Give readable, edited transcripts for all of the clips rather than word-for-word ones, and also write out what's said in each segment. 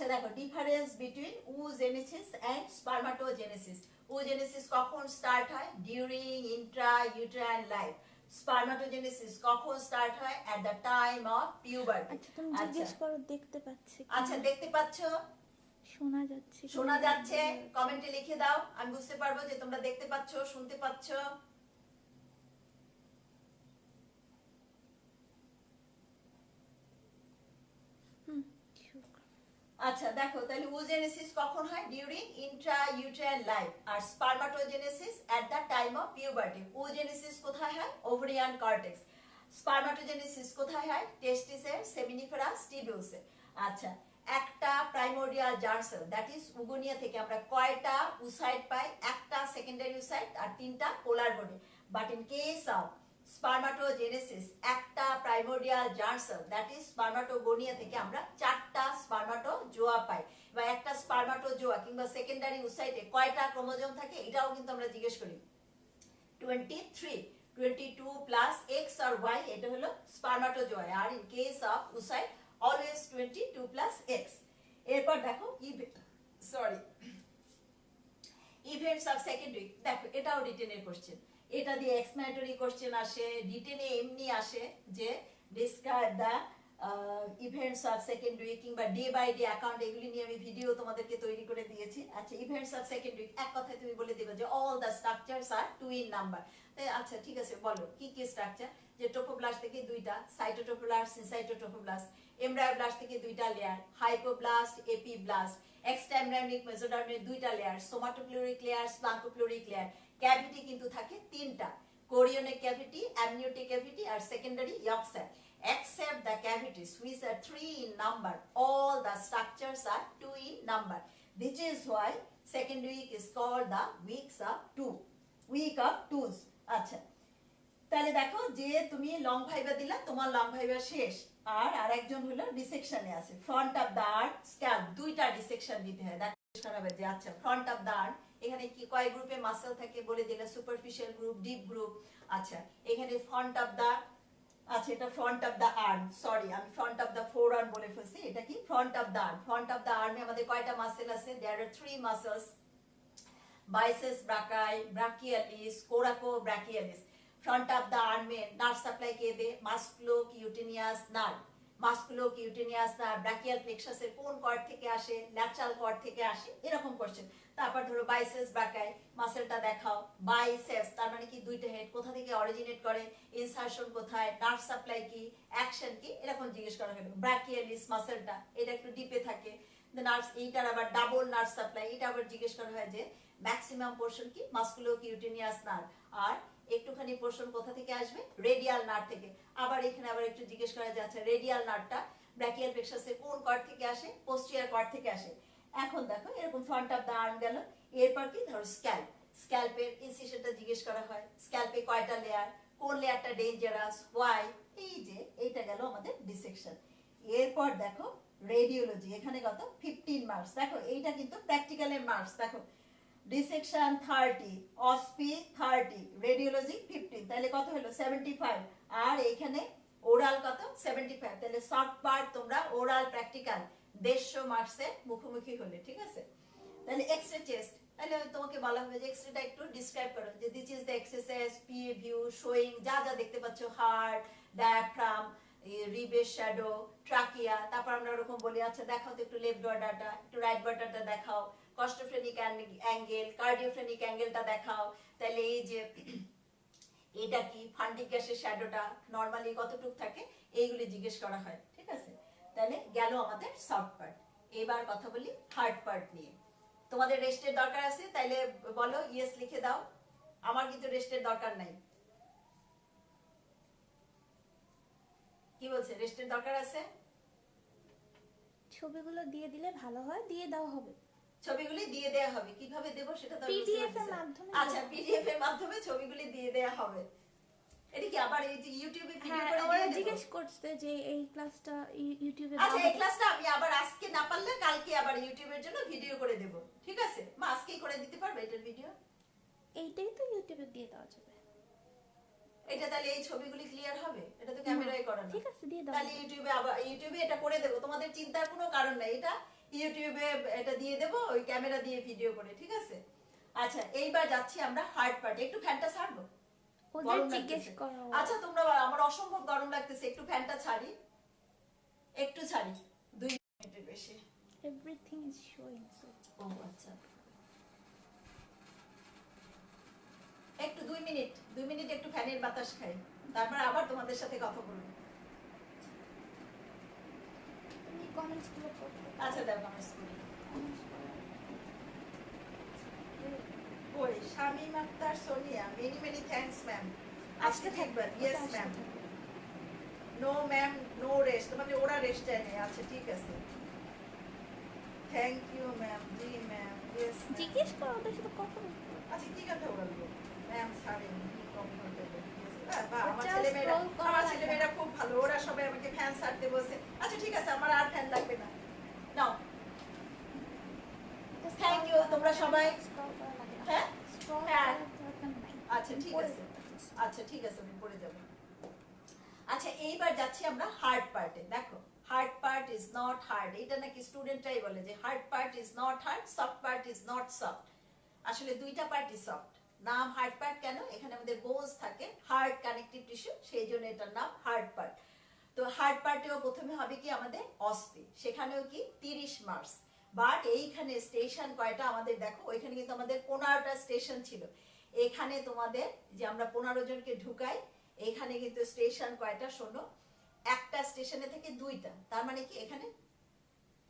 আচ্ছা দেখো difference between oogenesis and spermatogenesis. oogenesis কখন স্টার্ট হয়? During intra uterine life. Spermatogenesis কখন স্টার্ট হয়? At the time of puberty. আচ্ছা তুমি জিজ্ঞেস করো দেখতে পাচ্ছি কি? আচ্ছা দেখতে পাচ্ছো? শোনা যাচ্ছে কি? শোনা যাচ্ছে? কমেন্টে লিখে দাও, আমি বুঝতে পারবো যে তোমরা দেখতে পাচ্ছো, শুনতে পাচ্ছো। আচ্ছা দেখো তাহলে oogenesis কখন হয়? During intra uterine life. আর spermatogenesis at the time of puberty. oogenesis কোথায় হয়? Ovarian cortex. স্পারমাটোজেনেসিস কোথায় হয়? টেস্টিসের সেমিনিফেরাস টিবিউসে। আচ্ছা একটা primordial germ cell that is oogonia থেকে আমরা কয়টা উসাইট পাই? একটা সেকেন্ডারি উসাইট আর তিনটা polar body. But in case of spermatogenesis একটা primordial germ cell that is spermatogonia থেকে আমরা চারটা স্পারমাটোজোয়া পাই। বা একটা স্পারমাটোজোয়া কিংবা সেকেন্ডারি উসাইটে কয়টা ক্রোমোজোম থাকে এটাও কিন্তু আমরা জিজ্ঞেস করি। 23, 22 প্লাস x আর y এটা হলো স্পারমাটোজোয়া। আর in case of oocyte always 22 plus x। এরপর দেখো ইভেন্টস অফ সেকেন্ডারি। দেখো এটাও রিটেনের কোশ্চেন, এটা দিয়ে এক্সপ্লেনেটরি কোশ্চেন আসে, রিটেনে এমনি আসে যে describe the events of secondary কিংবা ডে বাই ডে অ্যাকাউন্ট, এগুলি নিয়ে আমি ভিডিও তোমাদেরকে তৈরি করে দিয়েছি। আচ্ছা ইভেন্টস অফ সেকেন্ডারি এক কথায় তুমি বলে দেবে যে all the structures are 2 in number. আচ্ছা ঠিক আছে বলো কি কি স্ট্রাকচার? যে টোপোব্লাস্ট থেকে দুইটা, সাইটোটোপ্লাস্ট সিনসাইটোটোপ্লাস্ট। এমব্রায়োব্লাস্ট থেকে দুইটা layer, hypoblast epiblast. Extra embryonic মেসোডার্মের দুইটা layer, somatopleuric layer splanchnopleuric layer. Cavity কিন্তু থাকে তিনটা, কোরিওনিক ক্যাভিটি, অ্যামনিওটিক ক্যাভিটি আর secondary yolk sac. Except the cavities which are 3 in number, all the structures are 2 in number. This is why second week is called the weeks of 2, week of twos. আচ্ছা তাহলে দেখো যে তুমি long viva দিলা, তোমার long viva শেষ। আর আরেকজন হলো ডিসেকশনে আছে। Front of the heart, scalp, দুইটা ডিসেকশন দিতে হয়। দেখো যে আচ্ছা ফ্রন্ট অফ দা আর্ট এখানে কি কয় গ্রুপে মাসল থাকে বলে দিলে, সুপারফিশিয়াল গ্রুপ, ডিপ গ্রুপ। আচ্ছা এখানে ফ্রন্ট অফ দা, আচ্ছা এটা front of the arm, sorry আমি front of the forearm বলে ফেলছি, এটা কি front of the arm. Front of the আর্মে আমাদের কয়টা মাসেল আছে? There are 3 muscles, biceps brachii, brachialis, coracobrachialis. Front of the আর্মে নার্ভ সাপ্লাই কে দে? Musculocutaneous nerve. Musculocutaneous nerve brachial প্লেক্সাসের কোন কর্ড থেকে আসে? ল্যাটারাল কর্ড থেকে আসে। এরকম কোশ্চেন। তারপর ধরো বাইসেপস ব্রাকাই, মাসেলটা দেখাও। বাইসেপস তার মানে কি দুইটা হেড, কোথা থেকে অরিজিনেট করে? ইনসারশন কোথায়? নার্ভ সাপ্লাই কি? অ্যাকশন কি? এরকম জিজ্ঞেস করা হবে। ব্রাকিয়ালিস মাসেলটা এটা একটু ডিপে থাকে। নার্ভ এইটার আবার ডাবল নার্ভ সাপ্লাই, এটা আবার জিজ্ঞেস করা হয় যে ম্যাক্সিমাম পোরশন কি? মাস্কুলোকিউটেনিয়াস নার্ভ। আর একটুখানি পোরশন কোথা থেকে আসবে? রেডিয়াল নার্ভ থেকে। আবার এখানে আবার একটু জিজ্ঞেস করা যাচ্ছে রেডিয়াল নার্ভটা ব্র্যাকিয়াল প্লেক্সাসের কোন কর্ড থেকে আসে? পোস্টিরিয়র কর্ড থেকে আসে। এখন দেখো এরকম ফ্রন্ট অফ দা আর্ম গেল। এরপর কি ধরো স্ক্যাল্প, স্ক্যাল্পের ইনসিশনটা জিজ্ঞেস করা হয়। স্ক্যাল্পে কয়টা লেয়ার? কোন লেয়ারটা ডেঞ্জারাস? হোয়াই? এই যে এইটা গেল আমাদের ডিসেকশন। এরপর দেখো রেডিওলজি, এখানে কত? 15 মার্কস। দেখো এইটা কিন্তু প্র্যাকটিক্যালের মার্কস। দেখো ডিসেকশন 30, অসপি 30, রেডিওলজি 15, তাহলে কত হলো? 75। আর এইখানে ওরাল কত? 75। তাহলে শর্ট পার্ট তোমরা ওরাল প্র্যাকটিক্যাল 150 মার্কসের মুখোমুখি হলে, ঠিক আছে? তাহলে এক্সরে চেস্ট, তাহলে তোমাকে বলা হবে যে এক্সরেটা একটু ডিসক্রাইব করো, যে this is the exercise PA view showing যা যা দেখতে পাচ্ছ, হার্ট, ডায়াফ্রাম, রিবের শ্যাডো, ট্রাকিয়া। তারপর আমরা ওরকম বলি আচ্ছা দেখাও তো একটু লেফট বার্ডারটা, একটু রাইট বার্ডারটা দেখাও, কস্টোফ্রেনিক অ্যাঙ্গেল, কার্ডিওফ্রেনিক অ্যাঙ্গেলটা দেখাও। তাহলে এই যে এটা কি ফান্ডিক গ্যাসের শ্যাডোটা নরমালি কতটুক থাকে, এইগুলি জিজ্ঞেস করা হয়, ঠিক আছে? তাহলে গেল আমাদের সফট পার্ট। এবার কথা বলি হার্ড পার্ট নিয়ে। তোমাদের রেস্টের দরকার আছে? তাইলে বলো ইয়েস লিখে দাও। আমার কিন্তু রেস্টের দরকার নাই। কি বলছে? রেস্টের দরকার আছে? ছবিগুলো দিয়ে দিলে ভালো হয়, দিয়ে দাও হবে। ছবিগুলি দিয়ে দেয়া হবে, কিভাবে দেব সেটা তো পিডিএফ এর মাধ্যমে। আচ্ছা পিডিএফ এর মাধ্যমে ছবিগুলি দিয়ে দেয়া হবে। এটা কি আবার এই যে ইউটিউবে ভিডিও করে ওরা দিয়ে দেব? জিজ্ঞেস করছে যে এই ক্লাসটা ইউটিউবে আচ্ছা এই ক্লাসটা আমি আবার আজকে না পারলে কালকে আবার ইউটিউবের জন্য ভিডিও করে দেব, ঠিক আছে? মা আজকেই করে দিতে পারবে এটার ভিডিও? এইটাই তো ইউটিউবে দিয়ে দেওয়া যাবে। এটা তাহলে এই ছবিগুলি ক্লিয়ার হবে? এটা তো ক্যামেরায় করা না। ঠিক আছে দিয়ে দাও। তাহলে ইউটিউবে আবার ইউটিউবে এটা করে দেব, তোমাদের চিন্তার কোনো কারণ নাই। এটা ইউটিউবে এটা দিয়ে দেবো ওই ক্যামেরা দিয়ে ভিডিও করে, ঠিক আছে? আচ্ছা এইবার যাচ্ছি আমরা হার্ড পার্ট। একটু ফ্যানটা ছাড়বো, ওদের গরম জিজ্ঞেস লাগতেছে। করো। আচ্ছা তোমরা আমার অসম্ভব গরম লাগতেছে, একটু ফ্যানটা ছাড়ি, একটু ছাড়ি 2 মিনিটের বেশি। Everything is showing so. ও আচ্ছা, একটু 2 মিনিট একটু ফ্যানের বাতাস খাই, তারপর আবার তোমাদের সাথে কথা বলবো। তুমি কমেন্টস গুলো করো। আচ্ছা দেখো আমার স্কুল comments করো। ওই Shamim Akhtar Sonia, many many thanks ma'am. আজকে থাকবেন? ইয়েস ওটা ম্যাম। আসতে থাকবে। নো ম্যাম, নো রেস্ট, মানে ওরা রেস্ট দেয় না। আচ্ছা ঠিক আছে, থ্যাংক ইউ ম্যাম। জি ম্যাম, ইয়েস জিজ্ঞেস করো ওদের সাথে কথা বলতে। আচ্ছা কি কথা বলবো ম্যাম? ছাড়েন কি কমফোর্টেবল। আমার ওটা ছেলেমেয়েরা scroll করা আমার লাগবে ছেলেমেয়েরা খুব ভালো, ওরা সবাই আমাকে ফ্যান ছাড়তে বলছে। আচ্ছা ঠিক আছে, আমার আর ফ্যান লাগবে না, নাও। Thank you, তোমরা সবাই। স্ক্রল করা লাগে না। হ্যাঁ? স্ক্রল হ্যাঁ। করার দরকার নাই। আচ্ছা ঠিক পরে আছে, যাবে। আচ্ছা ঠিক আছে, আমি পড়ে যাব। আচ্ছা এইবার যাচ্ছি আমরা হার্ড পার্টে। দেখো hard part is not hard, এটা নাকি স্টুডেন্টরাই বলে যে hard part is not hard, soft part is not soft. আসলে দুইটা পার্টই সফট। নাম হার্ড পার্ট কেন? এখানে আমাদের বোনস থাকে, হার্ড কানেকটিভ টিস্যু, সেই জন্য এটার নাম হার্ড পার্ট। তো হার্ড পার্টেও প্রথমে হবে কি আমাদের অস্থি, সেখানেও কি 30 মার্কস। বাট এইখানে স্টেশন কয়টা আমাদের দেখো, ওইখানে কিন্তু আমাদের 15টা স্টেশন ছিল। এখানে তোমাদের যে আমরা 15 জনকে ঢুকাই, এখানে কিন্তু স্টেশন কয়টা শোনো, একটা স্টেশনে থেকে 2টা, তার মানে কি এখানে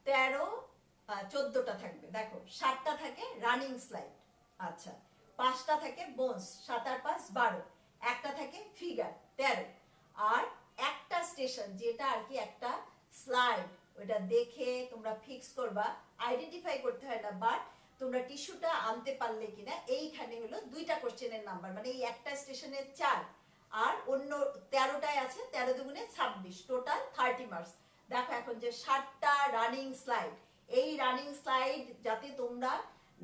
14টা থাকবে। দেখো 7টা থাকে রানিং স্লাইড, আচ্ছা 5টা থাকে বোনস, 7 আর 5 12, একটা থাকে ফিগার 13, আর একটা স্টেশন যেটা আর কি একটা স্লাইড, ওটা দেখে তোমরা ফিক্স করবা, আইডেন্টিফাই করতে হয় না, বাট তোমরা টিস্যুটা আনতে পারলে কিনা। এইখানে হলো 2টা কোশ্চেনের নাম্বার, মানে এই একটা স্টেশনে 4 আর অন্য 13টায় আছে 13 দুগুণে 26, টোটাল 30 মার্কস। দেখো এখন যে 7টা রানিং স্লাইড, এই রানিং স্লাইড যাতে তোমরা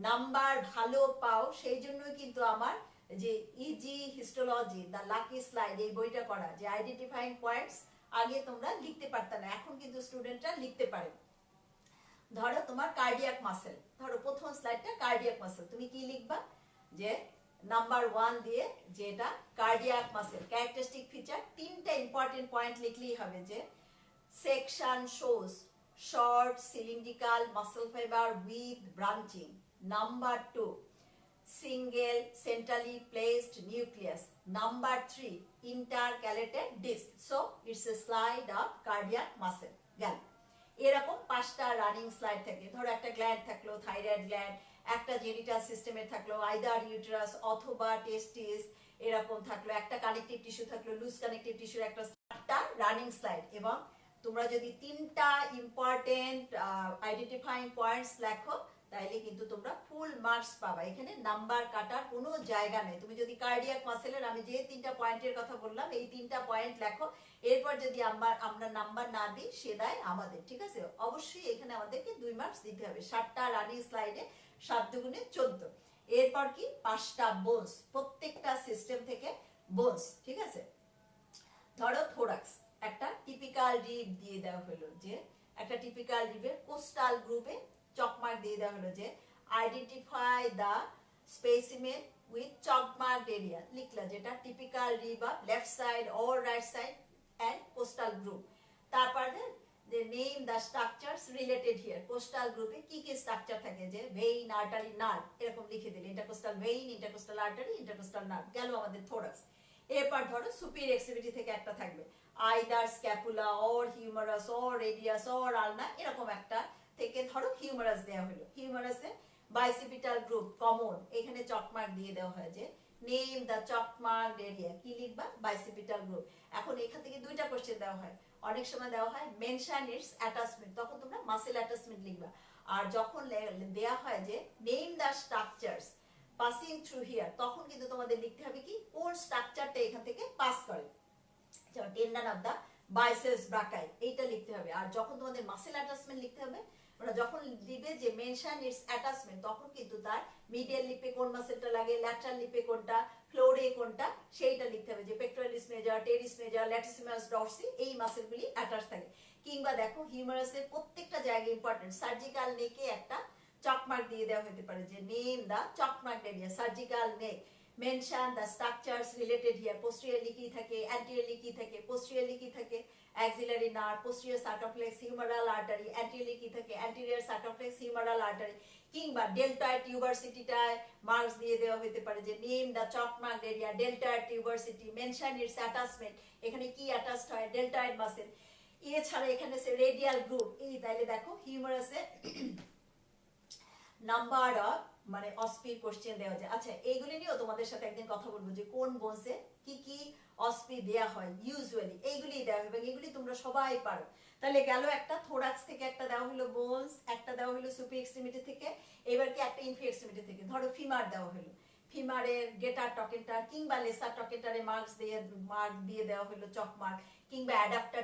নাম্বার ভালো পাও সেই জন্য কিন্তু আমার যে easy histology the lucky slide এই বইটা করা, যে আইডেন্টিফাইং পয়েন্টস আগে তোমরা লিখতে পারতে না, এখন কিন্তু স্টুডেন্টরা লিখতে পারে। ধরো তোমার কার্ডিয়াক মাসেল, ধরো প্রথম স্লাইডটা কার্ডিয়াক মাসেল, তুমি কি লিখবা যে নাম্বার 1 দিয়ে যেটা কার্ডিয়াক মাসেল ক্যারেক্টারিস্টিক ফিচার 3টা ইম্পর্টেন্ট পয়েন্ট লিখলেই হবে, যে section shows short cylindrical muscle fiber with branching. Number 2, single centrally placed nucleus. Number 3, intercalated disc. So it's a slide of cardiac muscle. গেল। এরকম 5টা রানিং স্লাইড থাকে। ধরো একটা গ্ল্যান্ড থাকলো, থাইরয়েড গ্ল্যান্ড, একটা জেনিটাল সিস্টেমের থাকলো, আইদার ইউটেরাস অথবা টেস্টিস, এরকম থাকলো, একটা কানেকটিভ টিস্যু থাকলো, লুজ কানেকটিভ টিস্যুর একটা 7টা রানিং স্লাইড। এবং তোমরা যদি 3টা ইম্পর্টেন্ট আইডেন্টিফাইং পয়েন্টস লেখো তাহলে কিন্তু তোমরা ফুল মার্কস পাবা, এখানে নাম্বার কাটার কোনো জায়গা নেই। তুমি যদি কার্ডিয়াক মাসেলের আমি যে 3টা পয়েন্টের কথা বললাম এই 3টা পয়েন্ট লেখো, এরপর যদি আমরা নাম্বার না দিই সে দায় আমাদের, ঠিক আছে? অবশ্যই এখানে আমাদেরকে 2 মার্কস দিতে হবে। 7টা রানিং স্লাইডে 7 দুগুণে 14। এরপর কি 5টা বোনস, প্রত্যেকটা সিস্টেম থেকে বোনস, ঠিক আছে? ধরো থোরাক্স, একটা টিপিক্যাল রিব দিয়ে দেওয়া হলো, যে একটা টিপিক্যাল রিবের কোস্টাল গ্রুপে চকমার্ক দিয়ে দেওয়া হলো, যে identify the specimen with chalk marked area, লিখলা যেটা typical rib of left side or right side and costal group. তারপরে যে name the structures related here, costal গ্রুপে কি কি স্ট্রাকচার থাকে, যে ভেইন, আর্টারি, নার্ভ, এরকম লিখে দিলে, intercostal vein, intercostal artery, intercostal nerve. গেল আমাদের থোরাক্স। এরপর ধরো সুপিরিয়র এক্সট্রিমিটি থেকে একটা থাকবে, either scapula or humorous or radius or আলনা, এরকম একটা থেকে ধরো হিউমারাস দেওয়া হলো। হিউমারাসে বাইসিপিটাল গ্রুপ কমন, এখানে চকমার্ক দিয়ে দেওয়া হয়, যে নেম দ্য চকমার্কড এরিয়া, কি লিখবা? Bicipital group. এখন এখান থেকে 2টা কোশ্চেন দেওয়া হয়, অনেক সময় দেওয়া হয় মেনশন ইটস অ্যাটাচমেন্ট, তখন তোমরা মাসেল অ্যাটাচমেন্ট লিখবা। আর যখন দেওয়া হয় যে name the structures passing through here, তখন কিন্তু তোমাদের লিখতে হবে কি কোন স্ট্রাকচারটা এখান থেকে পাস করে, যেমন tendon of the biceps brachii, এইটা লিখতে হবে। আর যখন তোমাদের মাসেল অ্যাটাচমেন্ট লিখতে হবে, মানে যখন দিবে যে মেনশন ইটস অ্যাটাচমেন্ট, তখন কিন্তু তার মিডিয়াল লিপে কোন মাসেলটা লাগে, ল্যাটারাল লিপে কোনটা, ফ্লোরে কোনটা, সেইটা লিখতে হবে, যে pectoralis major, teres major, latissimus Dorsey, এই মাসেলগুলি অ্যাটাচ থাকে। কিংবা দেখো হিউমারাসের প্রত্যেকটা জায়গায় ইম্পর্টেন্ট। সার্জিক্যাল নেকে একটা চকমার্ক দিয়ে দেওয়া হতে পারে যে name the chalk mark area surgical neck, mention the structures related here, posteriorly কি থাকে, অ্যান্টেরিয়রলি কি থাকে, পোস্টেরিয়রলি কি থাকে, axillary nerve, posterior circumflex humeral artery, anteriorly কি থাকে, অ্যান্টেরিয়র সার্কামফ্লেক্স হিউমারাল আর্টারি, কিংবা ডেল্টয়েড টিউবারসিটিটায় মার্কস দিয়ে দেওয়া হতে পারে যে name the chalk mark area deltoid tuberosity, mention its attachment, এখানে কি অ্যাটাচড হয় ডেল্টয়েড মাসেল। এছাড়া এখানে রেডিয়াল গ্রুপ, এই তাইলে দেখো হিউমারাসে নাম্বার অফ মানে অস্পির কোশ্চেন দেওয়া যায়। আচ্ছা এইগুলি নিয়েও তোমাদের সাথে একদিন কথা বলবো যে কোন বোনসে কি কি অস্পি দেয়া হয় ইউজুয়ালি, এইগুলি দেওয়া হয় এবং এগুলি তোমরা সবাই পারো। তাহলে গেল একটা থোরাক্স থেকে, একটা দেওয়া হলো বোনস, একটা দেওয়া হলো সুপি এক্সট্রিমিটি থেকে, এবার কি একটা ইনফি এক্সট্রিমিটি থেকে। ধরো ফিমার দেওয়া হলো, ফিমারের গেটার টকেন্টার কিংবা লেসার টকেন্টারে মার্ক দিয়ে দেওয়া হলো চকমার্ক, কিংবা অ্যাডাপ্টার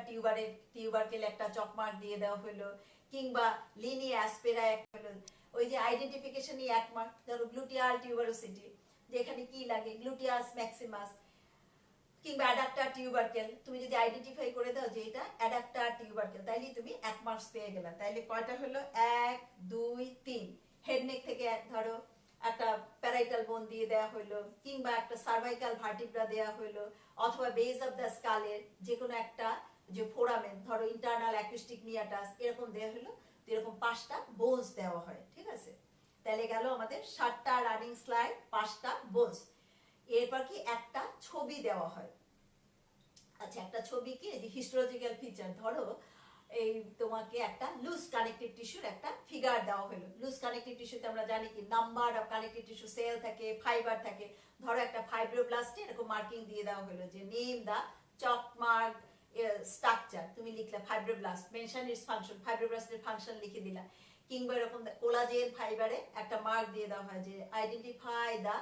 টিউবারকেল একটা চকমার্ক দিয়ে দেওয়া হলো, কিংবা লিনি অ্যাসপেরা একটা হলো। ওই যে আইডেন্টিফিকেশনই এক মার্ক। ধরো গ্লুটিয়াল টিউবারোসিটি, যেখানে কি লাগে গ্লুটিয়াস ম্যাক্সিমাস, কিংবা অ্যাডাপ্টার টিউবারকেল, তুমি যদি আইডেন্টিফাই করে দাও যে এটা অ্যাডাপ্টার টিউবারকেল, তাইলে তুমি এক মার্কস পেয়ে গেলা। তাইলে কয়টা হলো 1 2 3। হেডনেক থেকে ধরো একটা প্যারাইটাল বোন দিয়ে দেওয়া হলো, কিংবা একটা সার্ভাইকাল ভার্টিব্রা দেওয়া হলো, অথবা বেস অফ দ্য স্কালের যে কোনো একটা যে ফোরামেন, ধরো ইন্টারনাল অ্যাকুস্টিক মিয়াটাস এরকম দেওয়া হলো। এরকম 5টা বোনস দেওয়া হয়, ঠিক আছে। তাহলে গেল আমাদের 7টা রানিং স্লাইড, 5টা বোনস। এরপর কি একটা ছবি দেওয়া হয়। আচ্ছা একটা ছবি কি যে হিস্টোলজিক্যাল ফিচার, ধরো এই তোমাকে একটা লুজ কানেক্টিভ টিস্যুর একটা ফিগার দেওয়া হলো। লুজ কানেক্টিভ টিস্যুতে আমরা জানি কি number of connective tissue cell থাকে, ফাইবার থাকে। ধরো একটা ফাইব্রোব্লাস্টে এরকম মার্কিং দিয়ে দেওয়া হলো যে নেম দা চকমার্ক স্ট্রাকচার, তুমি লিখলা ফাইব্রোব্লাস্ট, মেনশন ইটস ফাংশন, ফাইব্রোব্লাস্টের ফাংশন লিখে দিলা। কিংবা এরকম কোলাজেন ফাইবারে একটা মার্ক দিয়ে দেওয়া হয় যে identify the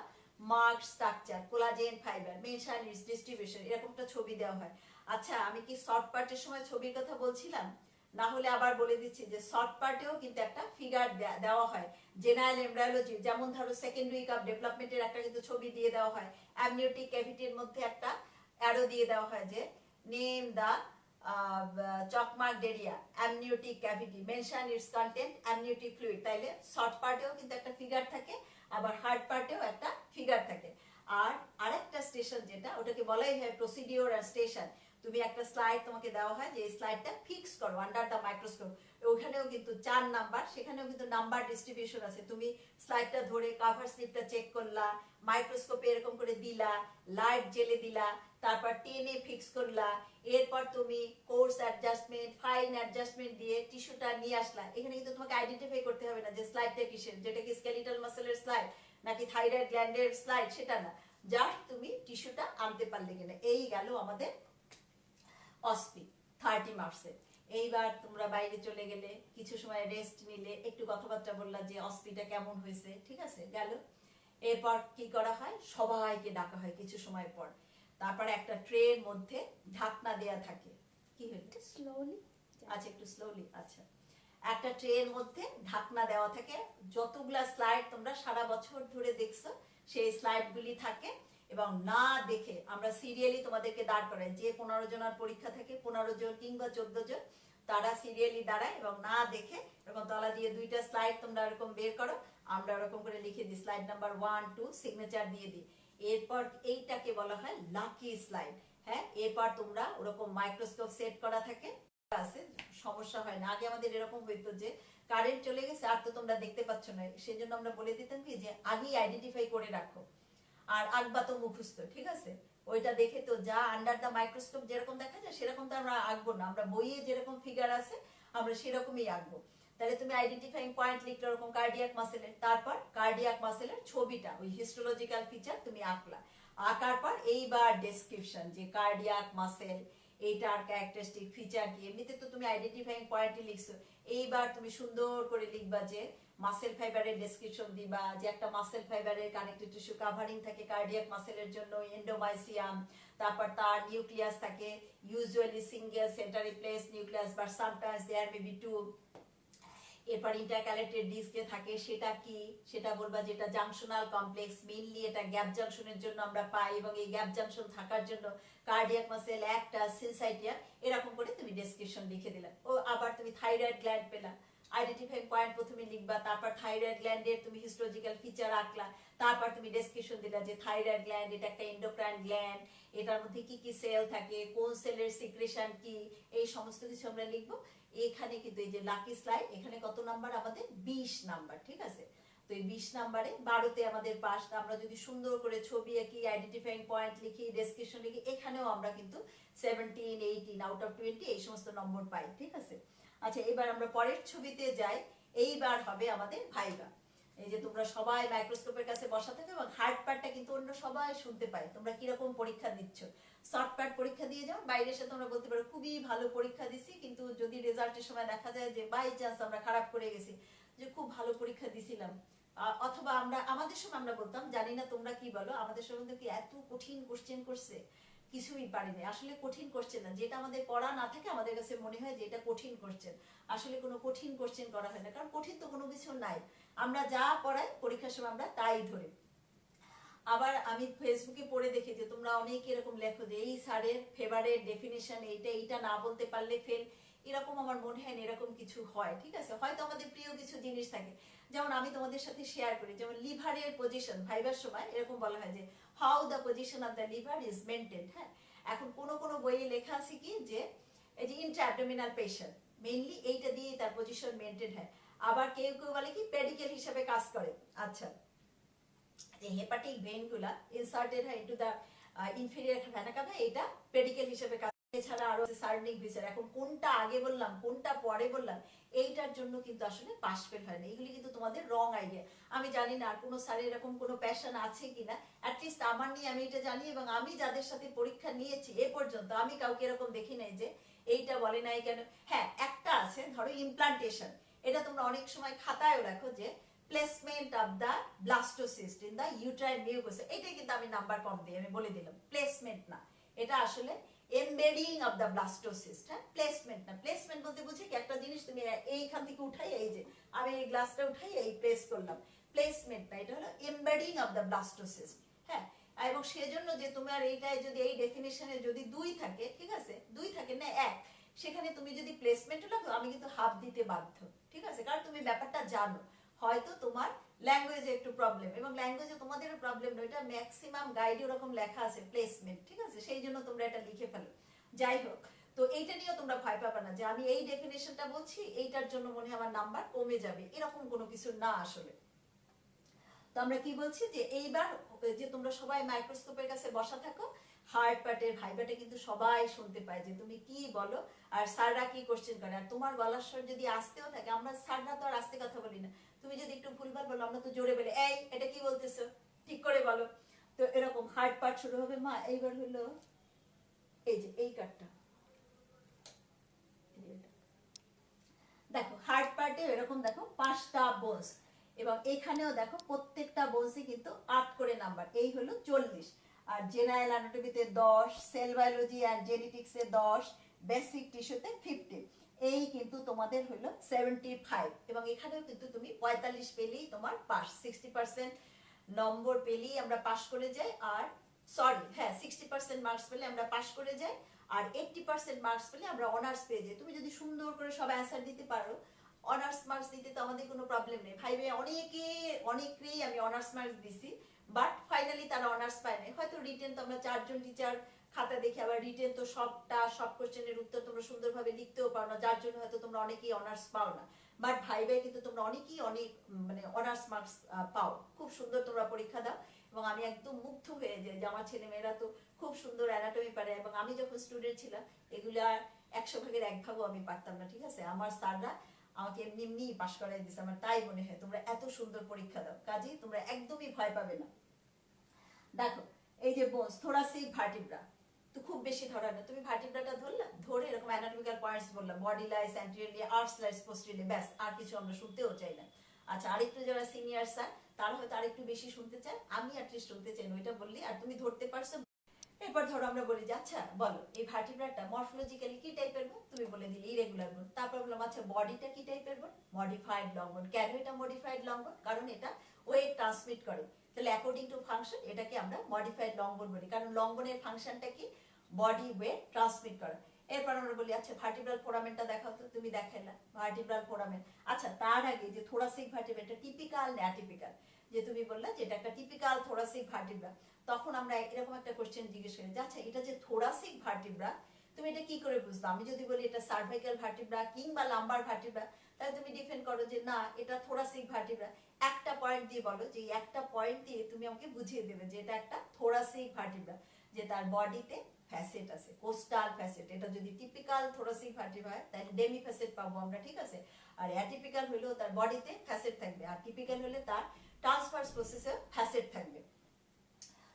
mark structure collagen fibre, mention its distribution, এরকম একটা ছবি দেওয়া হয়। আচ্ছা আমি কি শর্ট পার্টের সময় ছবির কথা বলছিলাম? না হলে আবার বলে দিচ্ছি যে শর্ট পার্টেও কিন্তু একটা ফিগার দেওয়া হয়। জেনারেল এমব্রায়োলজি যেমন ধরো সেকেন্ড উইক অফ ডেভেলপমেন্টের একটা কিন্তু ছবি দিয়ে দেওয়া হয়। অ্যামনিওটিক ক্যাভিটির মধ্যে একটা অ্যারো দিয়ে দেওয়া হয় যে name the chalk mark area amniotic cavity, mention its content amniotic fluid. তাইলে শর্ট পার্টেও কিন্তু একটা ফিগার থাকে, আবার হার্ড পার্টেও একটা ফিগার থাকে। আর আরেকটা স্টেশন যেটা ওটাকে বলাই হয় প্রসিডিওর আর স্টেশন। তুমি একটা স্লাইড তোমাকে দেওয়া হয় যে এই স্লাইডটা ফিক্স করো আন্ডার দ্য মাইক্রোস্কোপ, ওখানেও কিন্তু 4 নাম্বার, সেখানেও কিন্তু নাম্বার ডিস্ট্রিবিউশন আছে। তুমি স্লাইডটা ধরে কাভার স্লিপটা চেক করলা, মাইক্রোস্কোপে এরকম করে দিলা, লাইট জেলে দিলা, তারপর টেনে ফিক্স করলা, এরপর তুমি কোর্স অ্যাডজাস্টমেন্ট ফাইন অ্যাডজাস্টমেন্ট দিয়ে টিস্যুটা নিয়ে আসলা। এখানে কিন্তু তোমাকে আইডেন্টিফাই করতে হবে না যে স্লাইডটা কিসের, যেটা কি স্কেলিটাল মাসেলের স্লাইড নাকি থাইরয়েড গ্ল্যান্ডের স্লাইড, সেটা না, জাস্ট তুমি টিস্যুটা আনতে পারলে কিনা। এই গেল আমাদের অস্পি 30 মার্কসের। এইবার তোমরা বাইরে চলে গেলে, কিছু সময় রেস্ট নিলে, একটু কথাবার্তা বললা যে অস্পিটা কেমন হয়েছে, ঠিক আছে গেল। এরপর কি করা হয়, সবাইকে ডাকা হয় কিছু সময় পর। তারপর একটা ট্রের মধ্যে ঢাকনা দেয়া থাকে। কি হলো স্লোলি? আচ্ছা একটু স্লোলি। আচ্ছা একটা ট্রের মধ্যে ঢাকনা দেওয়া থাকে, যতগুলা স্লাইড তোমরা সারা বছর ধরে দেখছো সেই স্লাইডগুলি থাকে। এবং না দেখে আমরা সিরিয়ালি তোমাদেরকে দাঁড় করাই, যে 15 জনের পরীক্ষা থাকে 15 জন কিংবা 14 জন, তারা সিরিয়ালি দাঁড়ায় এবং না দেখে এরকম তলা দিয়ে 2টা স্লাইড তোমরা এরকম বের করো, আমরা এরকম করে লিখে দিই স্লাইড নাম্বার 1 2 সিগনেচার দিয়ে দিই। এরপর এইটাকে বলা হয় লাকি স্লাইড। হ্যাঁ এরপর তোমরা ওরকম মাইক্রোস্কোপ সেট করা থাকে, আছে সমস্যা হয় না। আগে আমাদের এরকম হইতো যে কারেন্ট চলে গেছে আর তো তোমরা দেখতে পাচ্ছ না, সেজন্য আমরা বলে দিতাম কি যে আগেই আইডেন্টিফাই করে রাখো, আর আঁকবা তো মুখস্থ, ঠিক আছে। ওইটা দেখে তো যা আন্ডার দ্য মাইক্রোস্কোপ যেরকম দেখা যায় সেরকম তো আমরা আঁকবো না, আমরা বইয়ে যেরকম ফিগার আছে আমরা সেরকমই আঁকবো। তাহলে তুমি আইডেন্টিফাইং পয়েন্ট লিখলে ওরকম কার্ডিয়াক মাসেলের, তারপর কার্ডিয়াক মাসেলের ছবিটা ওই হিস্টোলজিক্যাল ফিচার তুমি আঁকলা। আঁকার পর এইবার ডেসক্রিপশন যে কার্ডিয়াক মাসেল এইটার ক্যারেক্টারিস্টিক ফিচার কি, এমনিতে তো তুমি আইডেন্টিফাইং পয়েন্টই লিখছো। এইবার তুমি সুন্দর করে লিখবা যে মাসেল ফাইবারের ডেসক্রিপশন দিবা, যে একটা মাসেল ফাইবারের কানেক্টিভ টিস্যু কাভারিং থাকে কার্ডিয়াক মাসেলের জন্য এন্ডোমাইসিয়াম, তারপর তার নিউক্লিয়াস থাকে usually single centrally placed nucleus, but sometimes there may be two. এরপর ইন্টারক্যালেটেড ডিস্কে থাকে সেটা কি, সেটা বলবা যেটা জাংশনাল কমপ্লেক্স, মেইনলি এটা গ্যাপ জাংশনের জন্য আমরা পাই, এবং এই গ্যাপ জাংশন থাকার জন্য কার্ডিয়াক মাসেল একটা সিনসাইটিয়া, এরকম করে তুমি ডেসক্রিপশন লিখে দিলা। ও আবার তুমি থাইরয়েড গ্ল্যান্ড পেলা, আইডেন্টিফাইং পয়েন্ট প্রথমে লিখবা, তারপর থাইরয়েড গ্ল্যান্ডের তুমি হিস্টোলজিক্যাল ফিচার আঁকলা, তারপর তুমি ডেসক্রিপশন দিলা যে থাইরয়েড গ্ল্যান্ড এটা একটা এন্ডোক্রাইন গ্ল্যান্ড, এটার মধ্যে কি কি সেল থাকে, কোন সেলের সিক্রেশন কি, এই সমস্ত কিছু আমরা লিখবো। এখানে কিন্তু এই যে লাকি স্লাইড, এখানে কত নাম্বার আমাদের 20 নাম্বার, ঠিক আছে। তো এই 20 নাম্বারে 12তে আমাদের পাস। আমরা যদি সুন্দর করে ছবি আঁকি, আইডেন্টিফাইং পয়েন্ট লিখি, ডেসক্রিপশন লিখি, এখানেও আমরা কিন্তু 17, 18 আউট অফ 20 এই সমস্ত নম্বর পাই, ঠিক আছে। আচ্ছা, এবার আমরা পরের ছবিতে যাই। এইবার হবে আমাদের ভাইবা। এই যে তোমরা সবাই মাইক্রোস্কোপের কাছে বসা থাকে এবং হার্ড পার্টটা কিন্তু অন্য সবাই শুনতে পায় তোমরা কিরকম পরীক্ষা দিচ্ছ। শর্ট পার্ট পরীক্ষা দিয়ে যাও, বাইরে এসে তোমরা বলতে পারো খুবই ভালো পরীক্ষা দিছি, কিন্তু যদি রেজাল্টের সময় দেখা যায় যে বাই চান্স আমরা খারাপ করে গেছি, যে খুব ভালো পরীক্ষা দিছিলাম, অথবা আমরা আমাদের সময় আমরা বলতাম, জানি না তোমরা কি বলো, আমাদের সময় কি এত কঠিন কোশ্চেন করছে, কিছুই পারিনি। আসলে কঠিন কোশ্চেন না, যেটা আমাদের পড়া না থাকে আমাদের কাছে মনে হয় যে এটা কঠিন কোশ্চেন, আসলে কোনো কঠিন কোশ্চেন করা হয় না, কারণ কঠিন তো কোনো কিছু নাই, আমরা যা পড়াই পরীক্ষার সময় আমরা তাই ধরি। আবার আমি ফেসবুকে পড়ে দেখি যে তোমরা অনেকে এরকম লেখো যে এই স্যারের ফেভারেট ডেফিনেশন এইটা, এইটা না বলতে পারলে ফেল, এরকম আমার মনে হয় না এরকম কিছু হয়, ঠিক আছে। হয়তো আমাদের প্রিয় কিছু জিনিস থাকে, যেমন আমি তোমাদের সাথে শেয়ার করি, যেমন লিভারের পজিশন ভাইবার সময় এরকম বলা হয় যে how the position of the liver is maintained. হ্যাঁ, এখন কোন কোন বইয়ে লেখা আছে কি যে এই যে ইন্ট্রাঅ্যাবডোমিনাল পেশেন্ট মেইনলি এইটা দিয়ে তার পজিশন মেনটেন হয়। আবার কেউ কেউ বলে কি পেডিকেল হিসেবে কাজ করে। আচ্ছা, যে হেপাটিক ভেইন গুলা ইনসার্টেড হয় into the inferior vena cava, এটা পেডিকেল হিসেবে কাজ। এছাড়া আরো সার্নিক ভিসার, এখন কোনটা আগে বললাম কোনটা পরে বললাম, এইটার জন্য কিন্তু আসলে পাস ফেল হয় না। এগুলি কিন্তু তোমাদের রং আইডিয়া। আমি জানি না আর কোনো স্যারের এরকম কোনো প্যাশন আছে কিনা, অ্যাটলিস্ট আমার নিয়ে আমি এটা জানি, এবং আমি যাদের সাথে পরীক্ষা নিয়েছি এ পর্যন্ত আমি কাউকে এরকম দেখি নাই যে এইটা বলে নাই কেন। হ্যাঁ, একটা আছে, ধরো ইমপ্লান্টেশন, এটা তোমরা অনেক সময় খাতায়ও রাখো যে placement of the blastocyst in the uterine mucous, এটাই কিন্তু আমি নাম্বার কম দিই, আমি বলে দিলাম প্লেসমেন্ট না, এটা আসলে এমবেডিং অফ দা ব্লাস্টোসিস্ট। হ্যাঁ, প্লেসমেন্ট না। প্লেসমেন্ট বলতে বুঝি কি একটা জিনিস তুমি এইখান থেকে উঠাই, এই যে আমি এই গ্লাসটা উঠাই এই প্লেস করলাম, প্লেসমেন্ট না, এটা হলো এমবেডিং অফ দা ব্লাস্টোসিস্ট। হ্যাঁ, এবং সেজন্য যে তোমার এইটাই যদি এই ডেফিনিশনে যদি 2 থাকে, ঠিক আছে, 2 থাকে না 1, সেখানে তুমি যদি প্লেসমেন্ট লাগো আমি কিন্তু হাফ দিতে বাধ্য, ঠিক আছে, কারণ তুমি ব্যাপারটা জানো। হয়তো তোমার ল্যাঙ্গুয়েজে একটু প্রবলেম, এবং ল্যাঙ্গুয়েজে তোমাদেরও প্রবলেম নয়, এটা ম্যাক্সিমাম গাইডে ওরকম লেখা আছে প্লেসমেন্ট, ঠিক আছে, সেই জন্য তোমরা এটা লিখে ফেলো। যাই হোক, তো এইটা নিয়েও তোমরা ভয় পাবে না যে আমি এই ডেফিনেশনটা বলছি এইটার জন্য মনে হয় আমার নাম্বার কমে যাবে, এরকম কোনো কিছু না আসলে। তো আমরা কি বলছি যে এইবার যে তোমরা সবাই মাইক্রোস্কোপের কাছে বসা থাকো, হার্ড পার্টের ভাইবাটা কিন্তু সবাই শুনতে পায় যে তুমি কি বলো আর স্যাররা কি কোশ্চেন করে। আর তোমার গলার স্বর যদি আসতেও থাকে, আমরা স্যাররা তো আর আস্তে কথা বলি না, তুমি যদি একটু ভুলভাল বলো আমরা তো জোরে বলে এই এটা কি বলতেছো ঠিক করে বলো। তো এরকম হার্ড পার্ট শুরু হবে। মা এইবার হলো এই যে এই কার্ডটা দেখো, হার্ড পার্টে এরকম দেখো 5টা বোনস, এবং এখানেও দেখো প্রত্যেকটা বোনসে কিন্তু 8 করে নাম্বার, এই হলো 40। আর জেনারেল অ্যানাটমিতে 10, সেল বায়োলজি এন্ড জেনেটিক্সে 10, বেসিক টিস্যুতে 50, এই কিন্তু তোমাদের হলো 75। এবং এখানেও কিন্তু তুমি 45 পেলেই তোমার পাস, 60% নম্বর পেলেই আমরা পাস করে যাই। আর সরি, হ্যাঁ 60% মার্কস পেলে আমরা পাস করে যাই, আর 80% মার্কস পেলে আমরা অনার্স পেয়ে যাই। তুমি যদি সুন্দর করে সব অ্যান্সার দিতে পারো, অনার্স মার্কস দিতে তো আমাদের কোনো প্রবলেম নেই। ভাই ভাই অনেকেই আমি অনার্স মার্কস দিছি, বাট ফাইনালি তারা অনার্স পায় না। হয়তো রিটেন তো আমরা 4 জন টিচার খাতা দেখে, আবার রিটেন তো সব কোশ্চেনের উত্তর তোমরা সুন্দরভাবে লিখতেও পারো না, যার জন্য হয়তো তোমরা অনেকেই অনার্স পাও না। বাট ভাই কিন্তু তোমরা অনেকেই মানে অনার্স মার্কস পাও, খুব সুন্দর তোমরা পরীক্ষা দাও। এবং আমি একদম মুগ্ধ হয়ে যাই যে আমার ছেলে মেয়েরা তো খুব সুন্দর অ্যানাটমি পারে, এবং আমি যখন স্টুডেন্ট ছিলাম এগুলা 100 ভাগের 1 ভাগও আমি পারতাম না, ঠিক আছে। আমার স্যাররা আমাকে এমনি এমনি পাশ করাই দিছে। আমার তাই মনে হয় তোমরা এত সুন্দর পরীক্ষা দাও, কাজেই তোমরা একদমই ভয় পাবে না। দেখো এই যে বোনস, থোরাসিক, ভার্টিব্রা, তো খুব বেশি ধরা না, তুমি ভার্টিব্রাটা ধরলা, ধরে এরকম অ্যানাটমিক্যাল পয়েন্টস বললাম, body lies, anteriorly, arms lies, posteriorly, ব্যাস, আর কিছু আমরা শুনতেও চাই না। আচ্ছা, আরেকটু যারা সিনিয়র স্যার তারা হয়তো আরেকটু বেশি শুনতে চায়, আমি অ্যাটলিস্ট শুনতে চাই না, ওইটা বললি আর তুমি ধরতে পারছো এরপর ধরো আমরা বলি যে আচ্ছা বলো এই ভার্টিব্রাটা মরফোলজিক্যালি কি টাইপের বোন, তুমি বলে দিলে ইরেগুলার বোন। তারপর বললাম আচ্ছা বডিটা কি টাইপের বোন, মডিফাইড লং বোন। কেন এটা মডিফাইড লং বোন, কারণ এটা ওয়েট ট্রান্সমিট করে, তাহলে অ্যাকর্ডিং টু ফাংশন এটাকে আমরা মডিফাইড লং বোন বলি, কারণ লং বোনের ফাংশনটা কি বডি ওয়েট ট্রান্সমিট করা। এরপর আমরা বলি আচ্ছা ভার্টিব্রাল ফোরামেনটা দেখাও তো, তুমি দেখাইলা ভার্টিব্রাল ফোরামেন। আচ্ছা তার আগে যে থোরাসিক ভার্টিব্রা এটা টিপিক্যাল না অ্যাটিপিক্যাল, যে তুমি বললা যে এটা একটা টিপিক্যাল থোরাসিক ভার্টিব্রা, তখন আমরা এরকম একটা কোশ্চেন জিজ্ঞেস করি যে আচ্ছা এটা যে থোরাসিক ভার্টিব্রা তুমি এটা কি করে বুঝলো, আমি যদি বলি এটা সার্ভাইকাল ভার্টিব্রা কিংবা লাম্বার ভার্টিব্রা, তাহলে তুমি ডিফেন্ড করো যে না এটা থোরাসিক ভার্টিব্রা। একটা পয়েন্ট দিয়ে বলো, যে একটা পয়েন্ট দিয়ে তুমি আমাকে বুঝিয়ে দেবে যে এটা একটা থোরাসিক ভার্টিব্রা, যে তার বডিতে ফ্যাসেট আছে, কোস্টাল ফ্যাসেট। এটা যদি টিপিক্যাল থোরাসিক ভার্টিব্রা হয় তাহলে ডেমি ফ্যাসেট পাবো আমরা, ঠিক আছে। আর অ্যাটিপিক্যাল হলেও তার বডিতে ফ্যাসেট থাকবে, আর টিপিক্যাল হলে তার ট্রান্সভার্স প্রসেসে ফ্যাসেট থাকবে।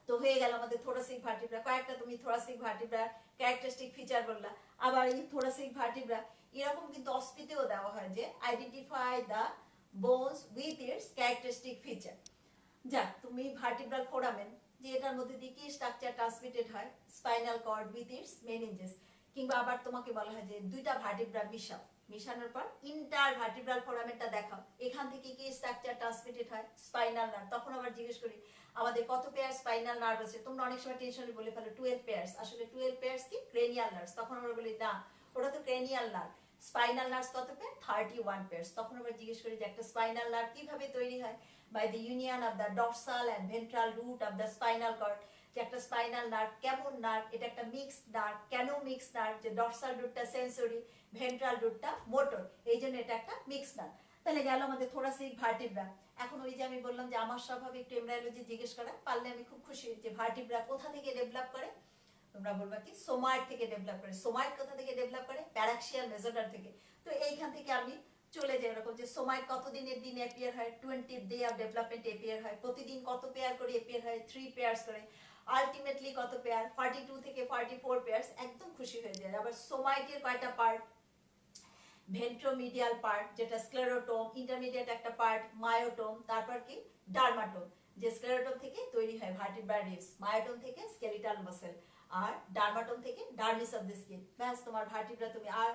তো হয়ে গেল আমাদের থোরাসিক ভার্টিব্রা। কয়েকটা তুমি থোরাসিক ভার্টিব্রা ক্যারেক্টারিস্টিক ফিচার বললা। আবার এই থোরাসিক ভার্টিব্রা এরকম কিন্তু অস্পিতেও দেওয়া হয় যে identify the bones with its characteristic feature. যাক, তুমি ভার্টিব্রাল ফোরামেন যে এটার মধ্যে দিয়ে কি স্ট্রাকচার ট্রান্সমিটেড হয়, spinal cord with its meninges, কিংবা আবার তোমাকে বলা হয় যে দুইটা ভার্টিব্রা মিশাও, মিশানোর পর ইন্টার ভার্টিব্রাল ফোরামেনটা দেখাও, এখান থেকে কি স্ট্রাকচার ট্রান্সমিটেড হয়, স্পাইনাল নার্ভ। তখন আবার জিজ্ঞেস করি আমাদের কত পেয়ার স্পাইনাল নার্ভ আছে, তোমরা অনেক সময় টেনশনে বলে ফেলো 12 পেয়ার্স, আসলে 12 পেয়ার্স কি ক্রেনিয়াল নার্ভস। তখন আমরা বলি না ওটা তো ক্রেনিয়াল নার্ভ। স্পাইনাল নার্ভস কত পেয়ার, 31 পেয়ার্স। তখন আবার জিজ্ঞেস করি যে একটা স্পাইনাল নার্ভ কিভাবে তৈরি হয়, by the union of the dorsal and ventral root of the spinal cord। যে একটা স্পাইনাল নার্ভ কেমন নার্ভ, এটা একটা মিক্সড নার্ভ। কেন মিক্সড নার্ভ, যে ডরসাল রুটটা সেন্সরি, ভেন্ট্রাল রুটটা মোটর, এই জন্য এটা একটা মিক্সড নার্ভ। তাহলে গেল আমাদের থোরাসিক ভার্টিব্রা। এখন ওই যে আমি বললাম যে আমার স্বভাবে একটু এমব্রায়োলজি জিজ্ঞেস করা, পারলে আমি খুব খুশি যে ভার্টিব্রা কোথা থেকে ডেভেলপ করে, তোমরা বলবা কি সোমাইট থেকে ডেভেলপ করে। সোমাইট কোথা থেকে ডেভেলপ করে, প্যারাক্সিয়াল মেসোটার থেকে। তো এইখান থেকে আমি চলে যায় এরকম যে সোমাইট কত দিনের দিন অ্যাপিয়ার হয়, 20th day of development appear হয়, প্রতিদিন কত পেয়ার করে অ্যাপিয়ার হয়, 3 পেয়ার্স করে, আলটিমেটলি কত পেয়ার, 42 থেকে 44 পেয়ার্স। একদম খুশি হয়ে যায়। আবার সোমাইটের কয়টা পার্ট, ভেন্ট্রোমিডিয়াল পার্ট যেটা স্ক্লেরোটোম, ইন্টারমিডিয়েট একটা পার্ট মায়োটোম, তারপর কি ডার্মাটোম, যে স্ক্লেরোটোম থেকে তৈরি হয় ভার্টিব্রাল রিবস, মায়োটোম থেকে স্কেলিটাল মাসেল, আর ডার্মাটোম থেকে ডার্মিস অফ দ্য স্কিন। ব্যাস তোমার ভার্টিব্রা তুমি আর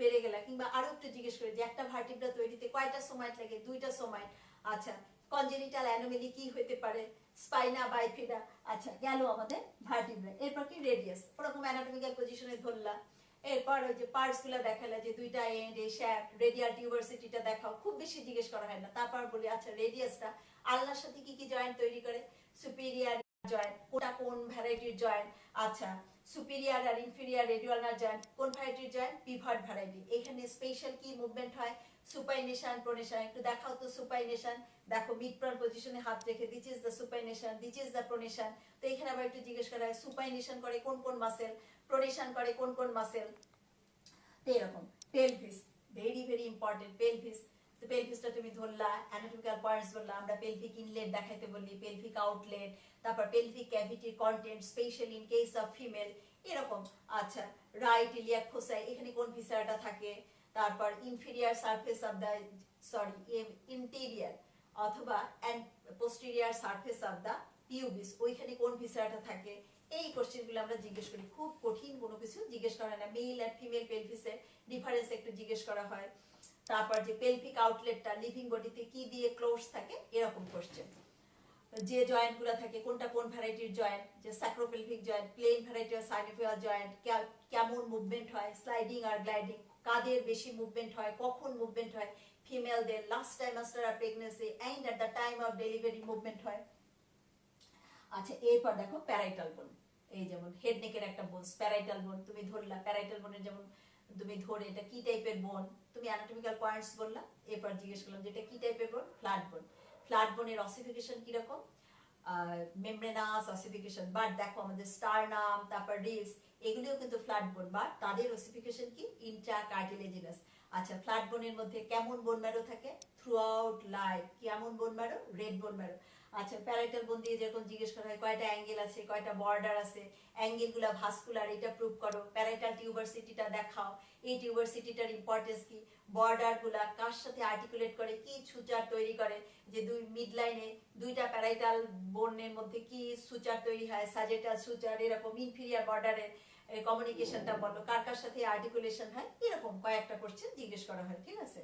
পেরে গেলা। কিংবা আরো একটু জিজ্ঞেস করি যে একটা ভার্টিব্রা তৈরিতে কয়টা সোমাইট লাগে, 2টা সোমাইট। আচ্ছা কনজেনিটাল অ্যানোমেলি কি হতে পারে, স্পাইনা বাইফিডা। আচ্ছা গেল আমাদের ভার্টিব্রা। এরপর কি রেডিয়াস, ওরকম অ্যানাটমিক্যাল পজিশনে ধরলা। এরপর ওই যে পার্টস গুলো দেখালে যে দুইটা এন্ড, এ শ্যাফট, রেডিয়াল টিউবারসিটিটা দেখাও, খুব বেশি জিজ্ঞেস করা হয় না। তারপর বলি আচ্ছা রেডিয়াসটা আল্লাহর সাথে কি কি জয়েন্ট তৈরি করে, সুপিরিয়ার জয়েন্ট, ওটা কোন ভ্যারাইটির জয়েন্ট। আচ্ছা সুপিরিয়ার আর ইনফেরিয়ার রেডিয়ালার জয়েন্ট কোন ভ্যারাইটির জয়েন্ট, পিভট ভ্যারাইটি। এখানে স্পেশাল কি মুভমেন্ট হয়, সুপাইনেশন প্রোনেশন। একটু দেখাও তো সুপাইনেশন, দেখো মিড প্রন পজিশনে হাত রেখে, this is the supination, this is the pronation. তো এখানে আবার একটু জিজ্ঞেস করা হয় সুপাইনেশন করে কোন কোন মাসেল, প্রোনেশন করে কোন কোন মাসেল। তো এরকম pelvis, very very important pelvis. তো পেলভিসটা তুমি ধরলা, অ্যানাটমিক্যাল পয়েন্টস বললা, আমরা পেলভিক ইনলেট দেখাইতে বললি, পেলভিক আউটলেট, তারপর পেলভিক ক্যাভিটির content special in case of female, এরকম। আচ্ছা রাইট ইলিয়াক ফোসাই, এখানে কোন ভিসাটা থাকে, তারপর inferior surface of the interior অথবা posterior surface of the pubis, ওইখানে কোন ভিসাটা থাকে। এই কোশ্চেনগুলো আমরা জিজ্ঞেস করি, খুব কঠিন কোনো কিছু জিজ্ঞেস করা হয় না। মেল আর ফিমেল পেলভিসের ডিফারেন্স একটু জিজ্ঞেস করা হয়। তারপর যে পেলভিক আউটলেটটা লিভিং বডিতে কি দিয়ে ক্লোজ থাকে, এরকম কোশ্চেন। যে জয়েন্ট গুলো থাকে কোনটা কোন ভ্যারাইটির জয়েন্ট, যে sacropelvic joint, plane variety of synovial joint, কেমন মুভমেন্ট হয়, স্লাইডিং আর গ্লাইডিং, কাদের বেশি মুভমেন্ট হয়, কখন মুভমেন্ট হয়, ফিমেলদের last trimester of pregnancy and at the time of delivery movement হয়। আচ্ছা এরপর দেখো প্যারাইটাল বোন, এই যেমন হেড নেকের একটা বোন প্যারাইটাল বোন, তুমি ধরলা প্যারাইটাল বোনের যেমন তুমি ধরে এটা কি টাইপের বোন, তুমি অ্যানাটমিক্যাল পয়েন্টস বললা। এরপর জিজ্ঞেস করলাম যে এটা কি টাইপের বোন, ফ্ল্যাট বোন। ফ্ল্যাট বোনের অসিফিকেশন কি রকম, মেমব্রেনাস অসিফিকেশন। বাট দেখো আমাদের স্টারনাম, তারপর রিবস, এগুলিও কিন্তু ফ্ল্যাট বোন, বাট তাদের অসিফিকেশন কি ইন্ট্রা কার্টিলেজিনাস। আচ্ছা, ফ্ল্যাট বোনের মধ্যে কেমন বোন ম্যারো থাকে? Throughout life. কেমন bone marrow? Red bone marrow. আচ্ছা, প্যারাইটাল বোন দিয়ে যেরকম জিজ্ঞেস করা হয় কয়টা অ্যাঙ্গেল আছে, কয়টা বর্ডার আছে, অ্যাঙ্গেলগুলো ভাস্কুলার, এটা প্রুভ করো, প্যারাইটাল টিউবারসিটিটা দেখাও, এই টিউবারসিটিটার ইম্পর্টেন্স কি, বর্ডারগুলা কার সাথে আর্টিকুলেট করে, কি সুচার তৈরি করে, যে দুই মিড লাইনে দুইটা প্যারাইটাল বোনের মধ্যে কি সুচার তৈরি হয়, সাজেটাল সুচার, এরকম ইনফিরিয়ার বর্ডারের কমিউনিকেশনটা বলো, কার কার সাথে আর্টিকুলেশন হয়, এরকম কয়েকটা কোশ্চেন জিজ্ঞেস করা হয়, ঠিক আছে।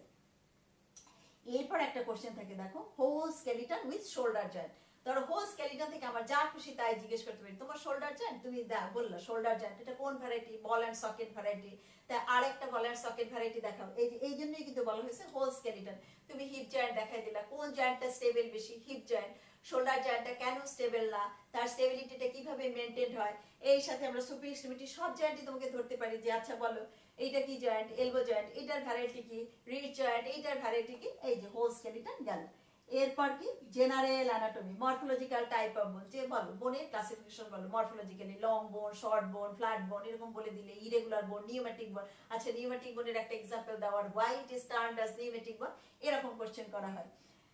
এরপর একটা কোশ্চেন থাকে, দেখো, whole skeleton with shoulder joint. ধরো হোল স্কেলিটন থেকে আমার যা খুশি তাই জিজ্ঞেস করতে পারি, তোমার শোল্ডার জয়েন্ট, তুমি বললা শোল্ডার জয়েন্ট, এটা কোন variety? Ball and socket variety. তাই আরেকটা বল অ্যান্ড সকেট ভ্যারাইটি দেখাও। এই জন্যই কিন্তু বলা হয়েছে হোল স্কেলিটন। তুমি হিপ জয়েন্ট দেখাই দিলা, কোন জয়েন্টটা স্টেবল বেশি? Hip joint. শোল্ডার জয়েন্টটা কেন স্টেবল না, তার স্টেবিলিটিটা কিভাবে মেনটেন হয়, এই সাথে আমরা সুপার এক্সট্রিমিটি সব জয়েন্টই তোমাকে ধরতে পারি, যে আচ্ছা বলো এইটা কি জয়েন্ট, এলবো জয়েন্ট, এটার ভ্যারাইটি কি, রিড জয়েন্ট, এইটার ভ্যারাইটি কি, এই যে হোল স্কেলিটন গেল। এরপর কি, general anatomy, morphological type of বোন, যে বলো বোনের ক্লাসিফিকেশন বলো মরফোলজিক্যালি, লং বোন, শর্ট বোন, ফ্ল্যাট বোন, এরকম বলে দিলে, ইরেগুলার বোন, নিউমেটিক বোন। আচ্ছা, নিউমেটিক বোনের একটা এক্সাম্পল দেওয়ার, why it is termed as pneumatic bone, এরকম কোশ্চেন করা হয়।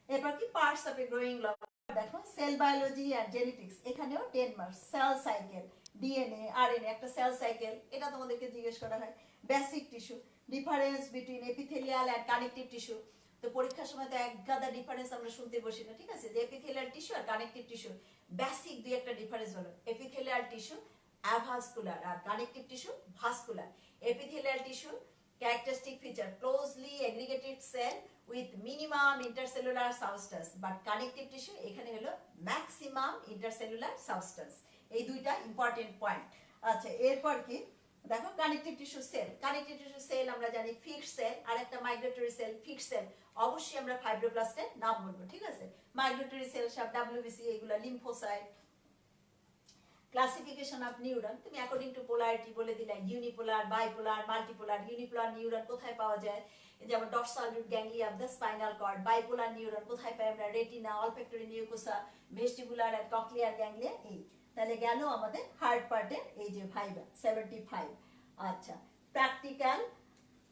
এরপর কি, parts of a growing long, দেখো সেল বায়োলজি এন্ড জেনেটিক্স, এখানেও 10 marks. Cell cycle, DNA, RNA, একটা সেল সাইকেল, এটা তোমাদেরকে জিজ্ঞেস করা হয়। Basic tissue, difference between epithelial and connective tissue, তো পরীক্ষার সময় তো এক গাদা ডিফারেন্স আমরা শুনতে বসি না, ঠিক আছে, যে এপিথেলিয়াল টিস্যু আর কানেকটিভ টিস্যু বেসিক দুই একটা ডিফারেন্স হলো, এপিথেলিয়াল টিস্যু অ্যাভাস্কুলার আর connective tissue vascular. Epithelial tissue characteristic feature closely aggregated cell with minimum intercellular substance, but connective tissue এখানে হলো maximum intercellular substance। এই দুইটা ইম্পর্টেন্ট পয়েন্ট। আচ্ছা, এরপর কি, দেখো connective tissue cell, connective tissue cell আমরা জানি ফিক্সড সেল, আর একটা মাইগ্রেটরি সেল। ফিক্সড সেল অবশ্যই আমরা ফাইব্রোব্লাস্টের নাম বলবো, ঠিক আছে। মাইগ্রেটরি সেল সব ডাব্লিউবিসি, এগুলো লিম্ফোসাইট। ক্লাসিফিকেশন অফ নিউরন, তুমি অ্যাকর্ডিং টু পোলারিটি বলে দিলে, unipolar, bipolar, multipolar. Unipolar neuron কোথায় পাওয়া যায়, যেমন dorsal root ganglia of the spinal cord. Bipolar neuron কোথায় পাই আমরা, retina, olfactory mucosa, vestibular and cochlear ganglia. এই তাহলে গেল আমাদের হার্ড পার্টের এই যে ভাইবা 75। আচ্ছা, প্র্যাকটিক্যাল,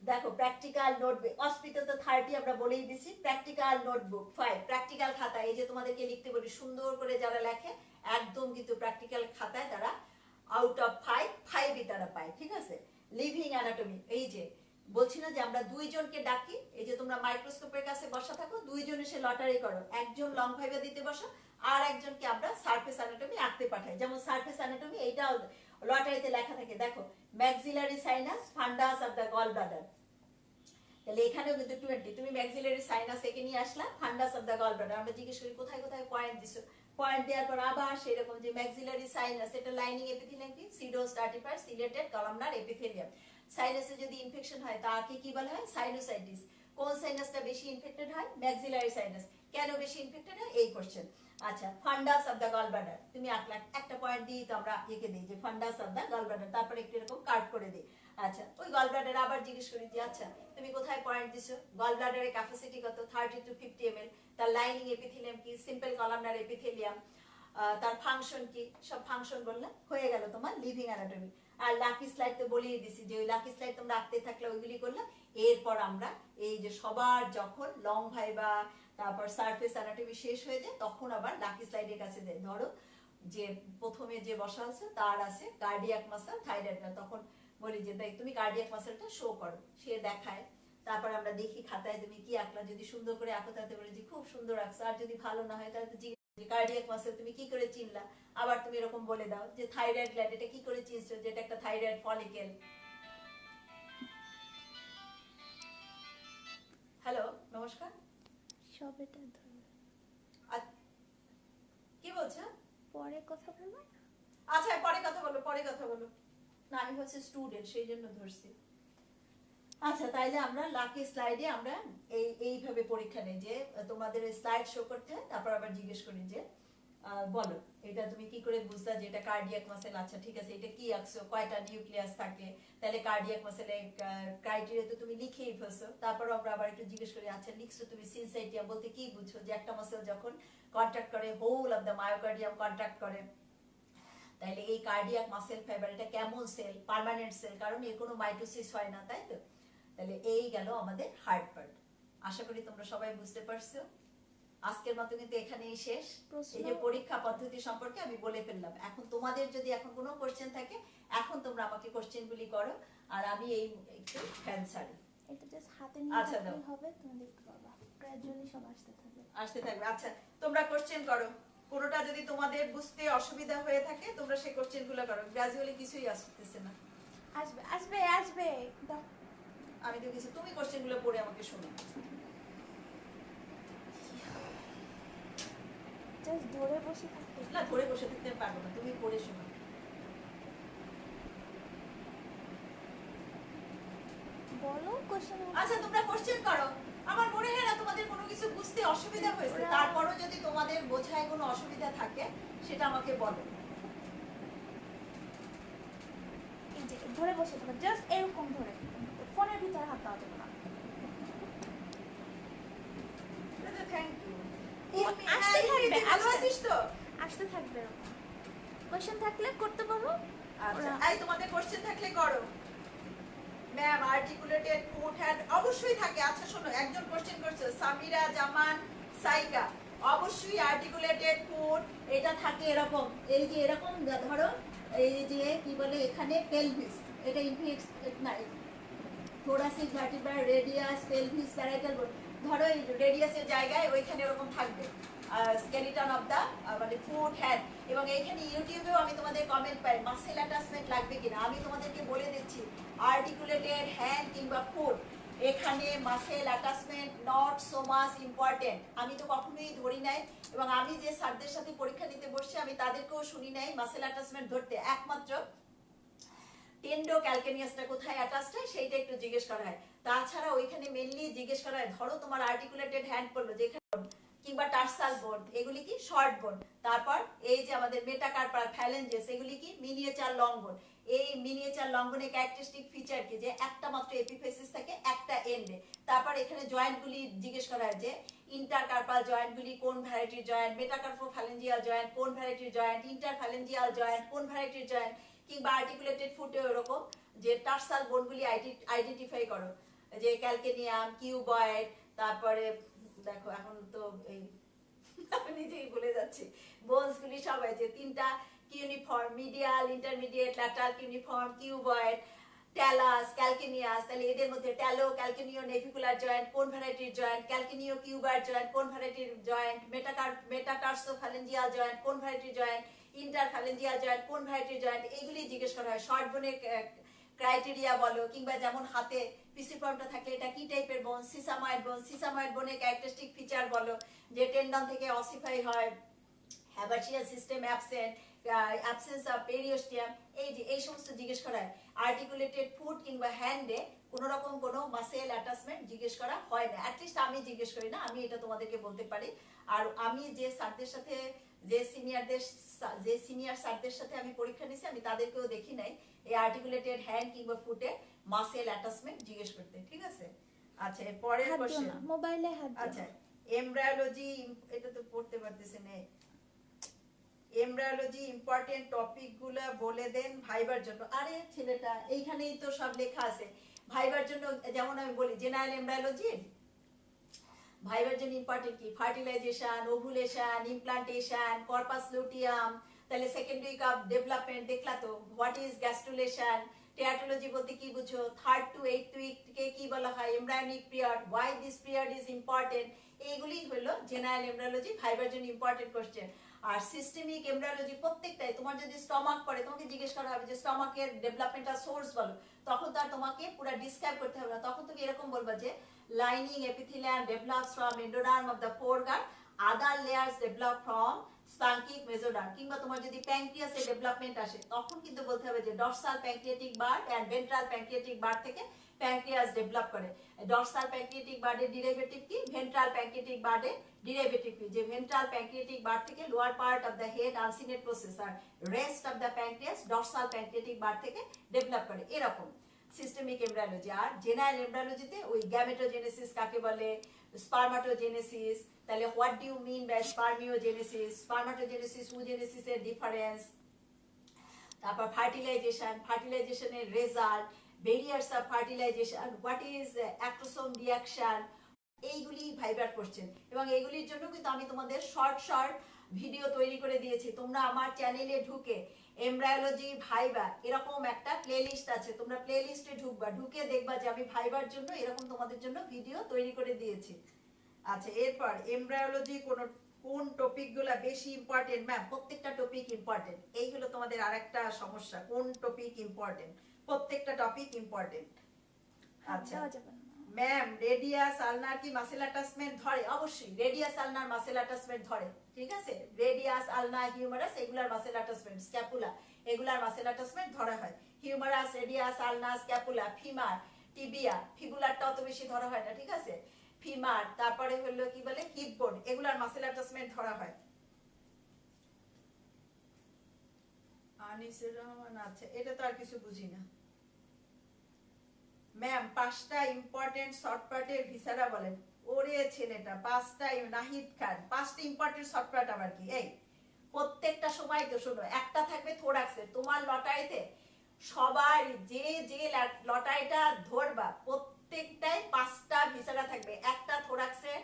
দেখো প্র্যাকটিক্যাল নোটবুক, অস্পিত তো 30 আমরা বলেই দিছি। প্র্যাকটিক্যাল নোটবুক 5, প্র্যাকটিক্যাল খাতা, এই যে তোমাদেরকে লিখতে বলি সুন্দর করে যারা লেখে, একদম কিন্তু প্র্যাকটিক্যাল খাতায় তারা আউট অফ 5ই তারা পায়, ঠিক আছে। লিভিং অ্যানাটমি, এই যে বলছি না যে আমরা দুইজনকে ডাকি, এই যে তোমরা মাইক্রোস্কোপের কাছে বসা থাকো, দুইজন এসে লটারি করো, একজন লং ভাইবা দিতে বসো, আর একজনকে আমরা সারফেস অ্যানাটমি আঁকতে পাঠাই। যেমন সারফেস অ্যানাটমি এইটাও লটারিতে লেখা থাকে, দেখো maxillary sinus, fundus of the gall bladder. তাহলে এখানেও কিন্তু 20, তুমি ম্যাক্সিলারি সাইনাস একে নিয়ে আসলা, fundus of the gall bladder, আমরা জিজ্ঞেস করি কোথায় কোথায় পয়েন্ট দিছো, পয়েন্ট দেওয়ার পর আবার সেরকম যে ম্যাক্সিলারি সাইনাস, এটা লাইনিং এপিথেলিয়াম কি, সিডো স্ট্রাটিফায়ার সিলেটেড কলামনার এপিথেলিয়াম। সাইনাসে যদি ইনফেকশন হয় তাকে কি বলা হয়, সাইনোসাইটিস। কোন সাইনাসটা বেশি ইনফেক্টেড হয়, ম্যাক্সিলারি সাইনাস। কেন বেশি ইনফেক্টেড হয়, এই কোশ্চেন। আচ্ছা, fundus of the gall bladder, তুমি আঁকলা, একটা পয়েন্ট দিই তো আমরা এঁকে দিই যে fundus of the gall bladder, তারপরে একটু এরকম কাট করে দিই। আচ্ছা, ওই গল ব্লাডার আবার জিজ্ঞেস করি যে আচ্ছা তুমি কোথায় পয়েন্ট দিছো, গল ব্লাডারের ক্যাপাসিটি কত, 30 to 50 ml, তার লাইনিং এপিথেলিয়াম কি, সিম্পল কলামনার এপিথেলিয়াম, তার ফাংশন কি, সব ফাংশন বললে হয়ে গেল তোমার লিভিং অ্যানাটমি। আর লাকি স্লাইড তো বলেই দিছি, যে ওই লাকি স্লাইড তোমরা আঁকতে থাকলে ওইগুলি করলে। এরপর আমরা এই যে সবার যখন লং ভাইবা তারপর সারফেস অ্যানাটমি শেষ হয়ে যায়, তখন আবার লাকি স্লাইডের কাছে যাই। ধরো যে প্রথমে যে বসা আছে তার আছে কার্ডিয়াক মাসল, থাইরয়েড, তখন বলি যে দেখ তুমি কার্ডিয়াক মাসলটা শো করো, সে দেখায়। তারপর আমরা দেখি খাতায় তুমি কি আঁকলা, যদি সুন্দর করে আঁকো তাতে বলে যে খুব সুন্দর আঁকছো, আর যদি ভালো না হয় তাহলে তো কার্ডিয়াক মাসল তুমি কি করে চিনলা, আবার তুমি এরকম বলে দাও যে থাইরয়েড গ্ল্যান্ড, এটা কি করে চিনছো যে এটা একটা থাইরয়েড ফলিকেল। হ্যালো, নমস্কার, সব এটা ধরো, কি বলছো? পরে কথা বলবো। আচ্ছা, পরে কথা বলো, পরে কথা বলো না, আমি হচ্ছে স্টুডেন্ট সেই জন্য ধরছি। আচ্ছা, তাইলে আমরা লাকি স্লাইডে আমরা এইভাবে পরীক্ষা নেই যে তোমাদের স্লাইড শো করতে হয়, তারপর আবার জিজ্ঞেস করি যে বলো এটা তুমি কি করে বুঝলা যে এটা কার্ডিয়াক মাসেল। আচ্ছা ঠিক আছে, এটা কি আঁকছো, কয়টা নিউক্লিয়াস থাকে, তাহলে কার্ডিয়াক মাসেলের ক্রাইটেরিয়া তো তুমি লিখেই ফেলছো। তারপর আমরা আবার একটু জিজ্ঞেস করি আচ্ছা লিখছো তুমি সিনসাইটিয়া বলতে কি বুঝছো, যে একটা মাসেল যখন কন্ট্রাক্ট করে whole of the myocardium contract করে, তাহলে এই কার্ডিয়াক মাসেল ফাইবার এটা কেমন সেল, পার্মানেন্ট সেল, কারণ এর কোনো মাইটোসিস হয় না, তাই তো। তাহলে এই গেল আমাদের হার্ড পার্ট। আশা করি তোমরা সবাই বুঝতে পারছো। আজকের মতো কিন্তু এখানেই শেষ। প্রশ্ন- এই যে পরীক্ষা পদ্ধতি সম্পর্কে আমি বলে ফেললাম। এখন তোমাদের যদি এখন কোনো কোশ্চেন থাকে, এখন তোমরা আমাকে কোশ্চেনগুলি করো, আর আমি এই একটু ফ্যান ছাড়ি। এটা জাস্ট হাতে নিয়ে আচ্ছা, থাকলেই দাও। হবে, তুমি দেখতে পারবা গ্র্যাজুয়ালি সব আসতে থাকবে। আসতে থাকবে। আচ্ছা, তোমরা কোশ্চেন করো। পুরোটা যদি তোমাদের বুঝতে অসুবিধা হয়ে থাকে, তোমরা সেই কোশ্চেনগুলো করো। গ্র্যাজুয়ালি কিছুই আসতেছে না। আসবে আসবে আসবে, দাও। আমি তো কিছু, তুমি কোশ্চেনগুলো পড়ে আমাকে শোনো। জাস্ট ধরে বসে থাকতে। না, ধরে বসে থাকতে পারবো না, তুমি পড়ে শোনো। বলো কোশ্চেন। আচ্ছা, তোমরা কোশ্চেন করো। আমার মনে হয় না তোমাদের কোনো কিছু বুঝতে অসুবিধা হয়েছে। তারপরও যদি তোমাদের বোঝায় কোনো অসুবিধা থাকে, সেটা আমাকে বলো। এই যে ধরে বসে থাকো, জাস্ট এরকম ধরে, ফোনের ভিতরে হাত দেওয়া যাবে না। Thank you. আসতে থাকবে, ভালো আসতে। আছিস তো? আসতে থাকবে এরকম। কোশ্চেন থাকলে করতে পারো। আচ্ছা, ওরা- এই তোমাদের কোশ্চেন থাকলে করো। ম্যাম, আর্টিকুলেটেড ফুট হ্যান্ড অবশ্যই থাকে। আচ্ছা শোনো, একজন কোশ্চেন করছে, সামিরা জামান সাইকা। অবশ্যই আর্টিকুলেটেড ফুট এটা থাকে এরকম, এই যে এরকম ধরো, এই যে কি বলে এখানে পেলভিস, এটা ইনফিক্স না, thoracic vertebra, radius, pelvis, parietal বোন। ধরো এই রেডিয়াসের জায়গায় ওইখানে এরকম থাকবে স্কেলিটন অফ দা মানে ফুট হ্যান্ড। এবং এইখানে ইউটিউবেও আমি তোমাদের কমেন্ট পাই মাসেল অ্যাটাচমেন্ট লাগবে কিনা। আমি তোমাদেরকে বলে দিচ্ছি, আর্টিকুলেটেড হ্যান্ড কিংবা ফুট, এখানে muscle attachment not so much important. আমি তো কখনোই ধরি নাই, এবং আমি যে স্যারদের সাথে পরীক্ষা নিতে বসছি আমি তাদেরকেও শুনি নাই মাসেল অ্যাটাচমেন্ট ধরতে। একমাত্র টেন্ডো ক্যালকেনিয়াসটা কোথায় অ্যাটাচড হয় সেইটা একটু জিজ্ঞেস করা হয়। তাছাড়া ওইখানে মেইনলি জিজ্ঞেস করা হয়, ধরো তোমার আর্টিকুলেটেড হ্যান্ড পড়লো যেখানে, কিংবা টার্সাল বোন, এগুলি কি শর্ট বোন। তারপর এই যে আমাদের মেটাকার্পাল ফ্যালেঞ্জেস, এগুলি কি মিনিয়েচার লং বোন। এই মিনিয়েচার লং বোনের ক্যারেক্টারিস্টিক ফিচার কি, যে একটা মাত্র এপিফেসিস থাকে একটা এন্ডে। তারপর এখানে জয়েন্টগুলি জিজ্ঞেস করা হয়, যে ইন্টারকার্পাল জয়েন্টগুলি কোন ভ্যারাইটির জয়েন্ট, মেটাকার্পো ফ্যালেঞ্জিয়াল জয়েন্ট কোন ভ্যারাইটির জয়েন্ট, ইন্টারফ্যালেঞ্জিয়াল জয়েন্ট কোন ভ্যারাইটির জয়েন্ট। কিংবা আর্টিকুলেটেড ফুটে এরকম যে টার্সাল বোনগুলি আইডেন্টিফাই করো, যে ক্যালকেনিয়াম, কিউবয়েড। তারপরে দেখো এখন তো এই আমি নিজেই ভুলে যাচ্ছি বোনস গুলি সবাই, যে তিনটা cuneiform, medial, intermediate, lateral cuneiform, cuboid, talus, calcaneus. তাহলে এদের মধ্যে ট্যালো ক্যালকেনিও নেভিকুলার জয়েন্ট কোন ভ্যারাইটির জয়েন্ট, ক্যালকেনিও কিউবয়েড জয়েন্ট কোন ভ্যারাইটির জয়েন্ট, মেটাটার্সোফ্যালেঞ্জিয়াল জয়েন্ট কোন ভ্যারাইটির জয়েন্ট, ইন্টারফ্যালেঞ্জিয়াল জয়েন্ট কোন ভ্যারাইটির জয়েন্ট। এইগুলি জিজ্ঞেস করা হয়। শর্ট বোনের ক্রাইটেরিয়া বলো, কিংবা যেমন হাতে পিসিফর্মটা থাকলে এটা কি টাইপের বোন, সিসাময়েড বোন, সিসাময়েড বোনের ক্যারেক্টারিস্টিক ফিচার বলো, যে টেন্ডন থেকে অসিফাই হয়, haversian system absent, absence of periosteum. এই যে এই সমস্ত জিজ্ঞেস করা হয়। আর্টিকুলেটেড ফুট কিংবা হ্যান্ডে কোনো রকম কোনো মাসেল অ্যাটাচমেন্ট জিজ্ঞেস করা হয় না, অ্যাটলিস্ট আমি জিজ্ঞেস করি না, আমি এটা তোমাদেরকে বলতে পারি। আর আমি যে স্যারদের সাথে, যে সিনিয়র স্যারদের সাথে আমি পরীক্ষা নিয়েছি, আমি তাদেরকেও দেখি নাই এই আর্টিকুলেটেড হ্যান্ড কিংবা ফুটে মাসেল অ্যাটাচমেন্ট জিজ্ঞেস করতে। ঠিক আছে? আচ্ছা, এর পরের হাত দিও কোশ্চেন। না, মোবাইলে হাত দিও আচ্ছা, না। এমব্রায়োলজি, এটা তো পড়তে পারতেছে না। এমব্রায়োলজি ইম্পর্টেন্ট টপিক গুলা বলে দেন ভাইবার জন্য। আরে ছেলেটা, এইখানেই তো সব লেখা আছে ভাইবার জন্য। যেমন আমি বলি জেনারেল এমব্রায়োলজি, ভাইবার জন্য ইম্পর্টেন্ট কি, fertilisation, ovulation, implantation, corpus luteum. তাহলে সেকেন্ড উইক অফ ডেভেলপমেন্ট দেখলা তো, হোয়াট ইজ গ্যাস্ট্রুলেশন। টেরাটোলজি বলতে কি বুঝো, 3rd to 8th উইক কে কি বলা হয়, embryonic period, why this period is important. এইগুলি হলো জেনারেল এমব্রায়োলজি ভাইবার জন্য ইম্পর্টেন্ট কোশ্চেন। আর সিস্টেমিক এমব্রায়োলজি প্রত্যেকটাই, তোমার যদি স্টমাক পড়ে তোমাকে জিজ্ঞেস করা হবে যে স্টমাকের ডেভেলপমেন্টাল সোর্স বলো, তখন তার তোমাকে পুরো ডিসক্রাইব করতে হবে না। তখন তুমি এরকম বলবা যে lining epithelium develops from endoderm of the foregut, other layers develop from splanchnic mesoderm। কিংবা তোমার যদি প্যানক্রিয়াসের ডেভেলপমেন্ট আসে, তখন কিন্তু বলতে হবে যে dorsal pancreatic bud and ventral pancreatic bud থেকে প্যানক্রিয়াস ডেভেলপ করে। ডরসাল প্যানক্রিয়াটিক বার্ডের ডেরিভেটিভ কি, ভেন্ট্রাল প্যানক্রিয়াটিক বার্ডের ডেরিভেটিভ কি, যে ভেন্ট্রাল প্যানক্রিয়াটিক বার্ড থেকে lower part of the head uncinate process, আর rest of the pancreas dorsal pancreatic bud থেকে ডেভেলপ করে। এরকম সিস্টেমিক এমব্রায়োলজি। আর জেনারেল এমব্রায়োলজিতে ওই গ্যামেটোজেনেসিস কাকে বলে, স্পারমাটোজেনেসিস, তাহলে what do you mean by spermiogenesis, spermatogenesis ওজেনেসিসের ডিফারেন্স, তারপর ফার্টিলাইজেশনের result, barriers of fertilization, what is acrosome reaction, এইগুলি ভাইবার কোশ্চেন। এবং এইগুলির জন্য কিন্তু আমি তোমাদের শর্ট শর্ট ভিডিও তৈরি করে দিয়েছি। তোমরা আমার চ্যানেলে ঢুকে এমব্রায়োলজি ভাইবা এরকম একটা প্লেলিস্ট আছে, তোমরা প্লেলিস্টে ঢুকবা, ঢুকে দেখবা যে আমি ভাইবার জন্য এরকম তোমাদের জন্য ভিডিও তৈরি করে দিয়েছি। আচ্ছা, এরপর এমব্রায়োলজি কোন টপিকগুলো বেশি ইম্পর্টেন্ট? ম্যাম প্রত্যেকটা টপিক ইম্পর্টেন্ট। এই হলো তোমাদের আরেকটা সমস্যা, কোন টপিক ইম্পর্টেন্ট? প্রত্যেকটা টপিক ইম্পর্টেন্ট। আচ্ছা দেওয়া যাবে না। ম্যাম রেডিয়াস আলনার কি মাসেল অ্যাটাচমেন্ট ধরে? অবশ্যই রেডিয়াস আলনার মাসেল অ্যাটাচমেন্ট ধরে, ঠিক আছে। রেডিয়াস আলনা হিউমারাস এগুলার মাসেল অ্যাটাচমেন্ট, স্ক্যাপুলা এগুলার মাসেল অ্যাটাচমেন্ট ধরা হয়। হিউমারাস, রেডিয়াস আলনা, স্ক্যাপুলা, ফিমার, টিবিয়া, ফিবুলারটা অত বেশি ধরা হয় না, ঠিক আছে। ফিমার, তারপরে হলো কি বলে হিপ বোন, এগুলার মাসেল অ্যাটাচমেন্ট ধরা হয়। আনিসুর রহমান, আচ্ছা এটা তো আর কিছু বুঝি না। ম্যাম 5টা ইম্পর্টেন্ট শর্ট পার্টের ভিসারা বলেন। ওরে ছেলেটা 5টা, নাহিদ খান 5টা ইম্পর্টেন্ট শর্ট পার্ট আবার কি? এই প্রত্যেকটা সময় তো শোনো, একটা থাকবে থোরাক্সের, তোমার লটারিতে সবার যে যে লটারিটা ধরবা প্রত্যেকটাই 5টা ভিসারা থাকবে, একটা থোরাক্সের,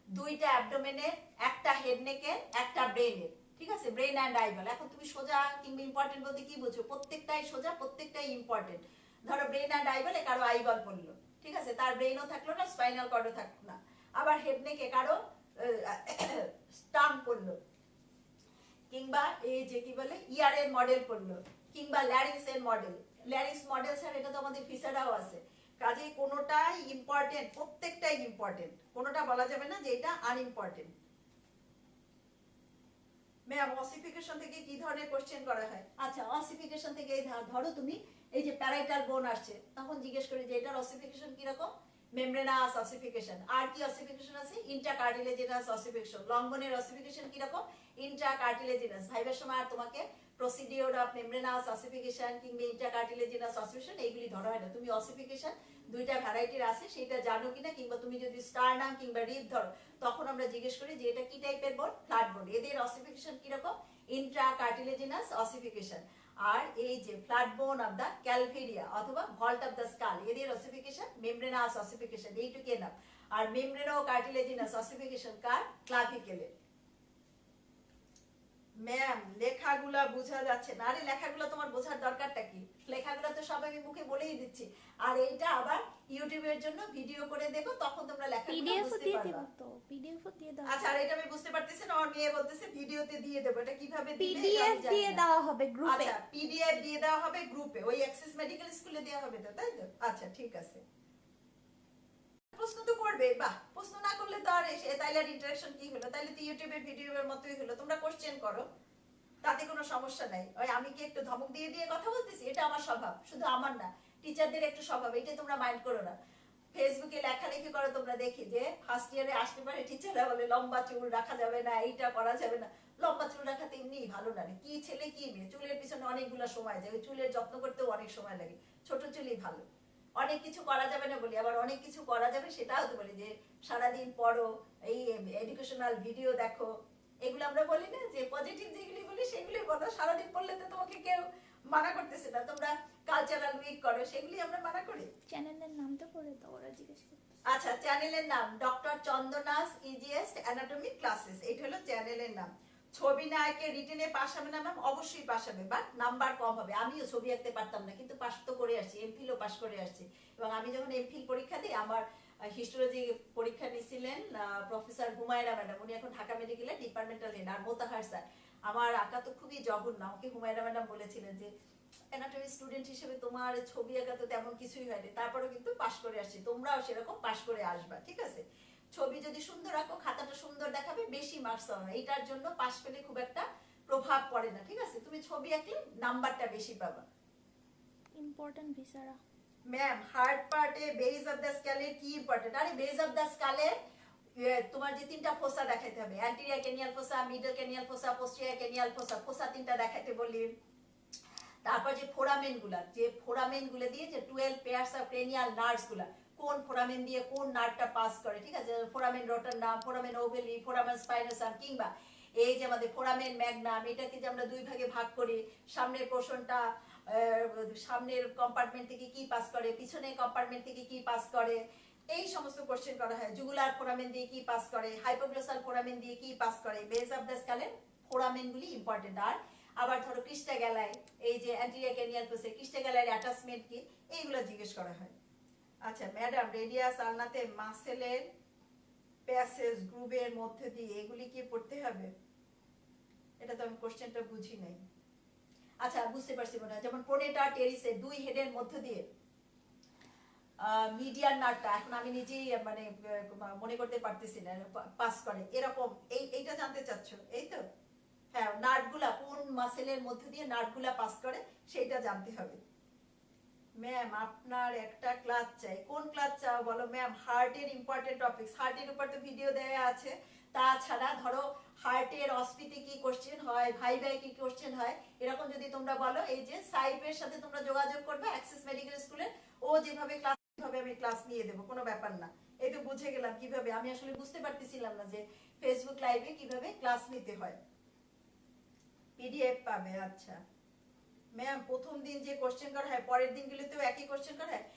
2টা অ্যাবডোমেনের, একটা হেড নেকের, একটা ব্রেনের, ঠিক আছে। Brain and eyeball. এখন তুমি সোজা কিংবা ইম্পর্টেন্ট বলতে কি বুঝছো? প্রত্যেকটাই সোজা, প্রত্যেকটাই ইম্পর্টেন্ট। ধরো ব্রেন অ্যান্ড আইবলে কারো আইবল পড়লো, ঠিক আছে, তার ব্রেনও থাকলো না, স্পাইনাল কর্ডও থাকলো না। আবার হেড নেকে কারো স্টাম্প পড়লো, কিংবা এই যে কি বলে ইয়ার এর মডেল পড়লো, কিংবা ল্যারিংস এর মডেল। ল্যারিংস মডেল স্যার এটা তো আমাদের ভিসারাও আছে। কাজে কোনোটাই ইম্পর্টেন্ট, প্রত্যেকটাই ইম্পর্টেন্ট, কোনোটা বলা যাবে না যে এটা আনইম্পর্টেন্ট। ম্যাম অসিফিকেশন থেকে কি ধরনের কোশ্চেন করা হয়? আচ্ছা অসিফিকেশন থেকে ধরো তুমি এই যে প্যারাইটাল বোন আসছে, তখন জিজ্ঞেস করি যে এটার অসিফিকেশন কি রকম? Membranous ossification. আর কি অসিফিকেশন আছে? ইন্ট্রাকার্টিলেজিনাস অসিফিকেশন। লং বোনের অসিফিকেশন কি রকম? ইন্ট্রাকার্টিলেজিনাস। ভাইবার সময় আর তোমাকে প্রসিডিওর অফ মেমব্রেনাস অসিফিকেশন কিংবা ইন্ট্রাকার্টিলেজিনাস অসিফিকেশন এইগুলি ধরা হয় না। তুমি অসিফিকেশন 2টা ভ্যারাইটির আছে সেটা জানো কিনা, কিংবা তুমি যদি স্টারনাম কিংবা রিব ধরো তখন আমরা জিজ্ঞেস করি যে এটা কি টাইপের বোন? ফ্ল্যাট বোন। এদের অসিফিকেশন কি রকম? ইন্ট্রাকার্টিলেজিনাস অসিফিকেশন। আর এই যে ফ্ল্যাট বোন অফ দা ক্যালভেরিয়া অথবা ভল্ট অফ দা স্কাল, এদের অসিফিকেশন মেমব্রেনাস অসিফিকেশন, এইটুকু নাম। আর মেমব্রেনো কার্টিলেজিনাস অসিফিকেশন কার? ক্লাভিকেলের। ম্যাম লেখাগুলা বোঝা যাচ্ছে না। আরে লেখাগুলো তোমার বোঝার দরকারটা কি? লেখাগুলো তো সব আমি মুখে বলেই দিচ্ছি। আর এইটা আবার ইউটিউবের জন্য ভিডিও করে দেব, তখন তোমরা লেখাগুলো পিডিএফ বুঝতে দিয়ে পারবে। দেব তো, পিডিএফ দিয়ে দাও। আচ্ছা, আর এটা আমি বুঝতে পারতেছি না, আমার মেয়ে বলতেছে ভিডিওতে দিয়ে দেব। এটা কিভাবে দিবে? পিডিএফ দিয়ে দেওয়া হবে গ্রুপে। আচ্ছা পিডিএফ দিয়ে দেওয়া হবে গ্রুপে, ওই অ্যাক্সেস মেডিকেল স্কুলে দেওয়া হবে তো, তাই তো? আচ্ছা ঠিক আছে। প্রশ্ন তো করবে, বাহ, প্রশ্ন না করলে তো আর তাইলে আর ইন্টারেকশন কি হলো? তাইলে তো ইউটিউবের ভিডিওর মতোই হলো। তোমরা কোশ্চেন করো, তাতে কোনো সমস্যা নাই। ওই আমি কি একটু ধমক দিয়ে দিয়ে কথা বলতেছি? এটা আমার স্বভাব, শুধু আমার না, টিচারদের একটু স্বভাব, এটা তোমরা মাইন্ড করো না। ফেসবুকে লেখালেখি করো তোমরা, দেখি যে ফার্স্ট ইয়ারে আসতে পারে টিচাররা বলে লম্বা চুল রাখা যাবে না, এইটা করা যাবে না। লম্বা চুল রাখাতে এমনিই ভালো লাগে, কি ছেলে কি মেয়ে, চুলের পিছনে অনেকগুলো সময় যায়, ওই চুলের যত্ন করতেও অনেক সময় লাগে, ছোট চুলই ভালো। অনেক কিছু করা যাবে না বলি, আবার অনেক কিছু করা যাবে সেটাও তো বলি, যে সারাদিন পড়ো, এই এডুকেশনাল ভিডিও দেখো, এগুলো আমরা বলি না যে পজিটিভ যেগুলি বলি সেগুলির কথা। সারাদিন পড়লে তো তোমাকে কেউ মানা করতেছে না, তোমরা কালচারাল উইক করো, সেগুলি আমরা মানা করি। চ্যানেলের নামটা করে দাও, ওরা জিজ্ঞেস করতে। আচ্ছা চ্যানেলের নাম ডক্টর চন্দনাস ইজিএস্ট অ্যানাটমি ক্লাসেস, এটা হলো চ্যানেলের নাম। ছবি না এঁকে রিটেনে পাস হবে না ম্যাম? অবশ্যই পাস হবে, বাট নাম্বার কম হবে। আমিও ছবি আঁকতে পারতাম না, কিন্তু পাস তো করে আসছি, এমফিলও পাস করে আসছি। এবং আমি যখন এমফিল পরীক্ষা দিই, আমার হিস্টোলজি পরীক্ষা নিয়েছিলেন প্রফেসর হুমায়রা ম্যাডাম, উনি এখন ঢাকা মেডিকেলে ডিপার্টমেন্টাল হেড, আর মোতাহার স্যার। আমার আঁকা তো খুবই জঘন্য, আমাকে হুমায়রা ম্যাডাম বলেছিলেন যে অ্যানাটমি স্টুডেন্ট হিসেবে তোমার ছবি আঁকা তো তেমন কিছুই হয়নি, তারপরেও কিন্তু পাস করে আসছি, তোমরাও সেরকম পাস করে আসবা, ঠিক আছে। ছবি যদি সুন্দর আঁকো, খাতাটা সুন্দর দেখাবে, বেশি মার্কস হবে, এটার জন্য পাস পেলে খুব একটা প্রভাব পড়ে না, ঠিক আছে। তুমি ছবি আঁকলে নাম্বারটা বেশি পাবা। ইম্পর্টেন্ট ভিসারা। ম্যাম হার্ড পার্টে বেজ অফ দ্য স্কেলের কি ইম্পর্টেন্ট? আরে বেজ অফ দ্য স্কেলের তোমার যে 3টা ফোসা দেখাইতে হবে, অ্যান্টেরিয়র ক্যানিয়াল ফোসা, মিডল ক্যানিয়াল ফোসা, পোস্টেরিয়র ক্যানিয়াল ফোসা, ফোসা 3টা দেখাইতে বলি। তারপর যে ফোরামেন গুলা দিয়ে যে 12 পেয়ারস অফ ক্রেনিয়াল নার্ভস গুলা, কোন ফোরামেন দিয়ে কোন নার্ভটা পাস করে, ঠিক আছে। ফোরামেন রোটান্ডাম, ফোরামেন ওভেলি, ফোরামেন স্পাইনোসাম, কিংবা এই যে আমাদের ফোরামেন ম্যাগনাম, এটাকে যে আমরা 2 ভাগে ভাগ করি, সামনের পোর্শনটা সামনের কম্পার্টমেন্ট থেকে কি পাস করে, পিছনের কম্পার্টমেন্ট থেকে কি পাস করে, এই সমস্ত কোশ্চেন করা হয়। জুগুলার ফোরামেন দিয়ে কি পাস করে, হাইপোগ্লোসাল ফোরামেন দিয়ে কি পাস করে, বেস অফ দ্য স্কালের ফোরামেন গুলি ইম্পর্টেন্ট। আর আবার ধরো ক্রিস্টা গ্যালাই, এই যে অ্যান্টেরিয়র ক্যানিয়াল ফোসে ক্রিস্টা গ্যালাইয়ের অ্যাটাচমেন্ট কি, এইগুলো জিজ্ঞেস করা হয়। আচ্ছা ম্যাডাম, রেডিয়াস আলনাতে মাসেলের প্যাসেজ গ্রুপের মধ্যে দিয়ে এগুলি কি পড়তে হবে? এটা তো আমি কোশ্চেনটা বুঝি নাই। আচ্ছা বুঝতে পারছি মনে হয়, যেমন প্রোনেটা টেরিসের দুই হেডের মধ্যে দিয়ে মিডিয়ান নাটটা, এখন আমি নিজেই মানে মনে করতে পারতেছি না, পাস করে এরকম, এইটা জানতে চাচ্ছ, এই তো? হ্যাঁ, নাটগুলা কোন মাসেলের মধ্যে দিয়ে নাটগুলা পাস করে সেটা জানতে হবে। ম্যাম আপনার একটা ক্লাস চাই। কোন ক্লাস চাও বলো ম্যাম? হার্টের ইম্পর্টেন্ট টপিকস, হার্টের উপর তো ভিডিও দেওয়া আছে। তাছাড়া ধরো হার্টের অস্পিতে কি কোশ্চেন হয়, ভাইভায় কি কোশ্চেন হয়, এরকম যদি তোমরা বলো, এই যে সাইপের সাথে তোমরা যোগাযোগ করবে, অ্যাক্সেস মেডিকেল স্কুলে, ও যেভাবে ক্লাস ভাবে আমি ক্লাস নিয়ে দেবো, কোনো ব্যাপার না। এই তো বুঝে গেলাম কিভাবে, আমি আসলে বুঝতে পারতেছিলাম না যে ফেসবুক লাইভে কিভাবে ক্লাস নিতে হয়। পিডিএফ পাবে। আচ্ছা ম্যাম, প্রথম দিন যে কোশ্চেন করা হয় পরের দিনগুলোতেও একই কোশ্চেন করা হয়?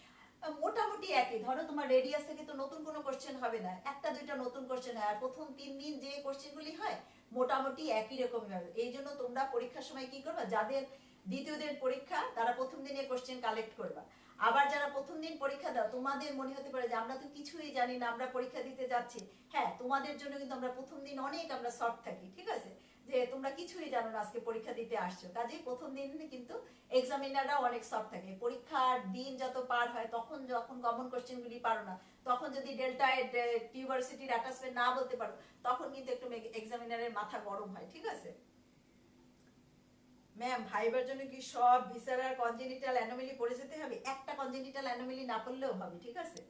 মোটামুটি একই। ধরো তোমার রেডিয়াস থেকে তো নতুন কোনো কোশ্চেন হবে না, একটা দুইটা নতুন কোশ্চেন হয়, আর প্রথম 3 দিন যে কোশ্চেনগুলি হয় মোটামুটি একই রকমই হবে। এই জন্য তোমরা পরীক্ষার সময় কি করবা, যাদের দ্বিতীয় দিন পরীক্ষা তারা প্রথম দিনে কোশ্চেন কালেক্ট করবা। আবার যারা প্রথম দিন পরীক্ষা দাও, তোমাদের মনে হতে পারে যে আমরা তো কিছুই জানি না, আমরা পরীক্ষা দিতে যাচ্ছি। হ্যাঁ, তোমাদের জন্য কিন্তু আমরা প্রথম দিন অনেক আমরা সফট থাকি, ঠিক আছে, যে তোমরা কিছুই জানো না, আজকে পরীক্ষা দিতে আসছো, কাজেই প্রথম দিন কিন্তু এক্সামিনাররা অনেক সফট থাকে। পরীক্ষার দিন যত পার হয়, তখন যখন কমন কোশ্চেনগুলি পারো না, তখন যদি ডেল্টা টিউবারসিটির অ্যাটাচমেন্ট না বলতে পারো, তখন কিন্তু একটু এক্সামিনারের মাথা গরম হয়, ঠিক আছে? ম্যাম, ভাইবার জন্য কি সব ভিসারার কনজেনিটাল অ্যানোমালি পড়ে যেতে হবে? একটা কনজেনিটাল অ্যানোমালি না পড়লেও হবে, ঠিক আছে?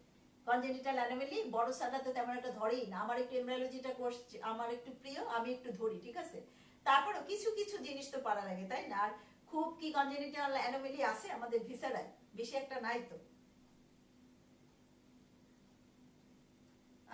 কনজেনিটাল অ্যানোমালি বড় সাদা তো তেমন একটা ধরেই না। আমার একটু এমব্রায়োলজিটা কোর্স আমার একটু প্রিয়, আমি একটু ধরি, ঠিক আছে? তারপরেও কিছু কিছু জিনিস তো পারা লাগে, তাই না? আর খুব কি কনজেনিটাল অ্যানোমালি আছে আমাদের ভিসারায়? বেশি একটা নাই তো।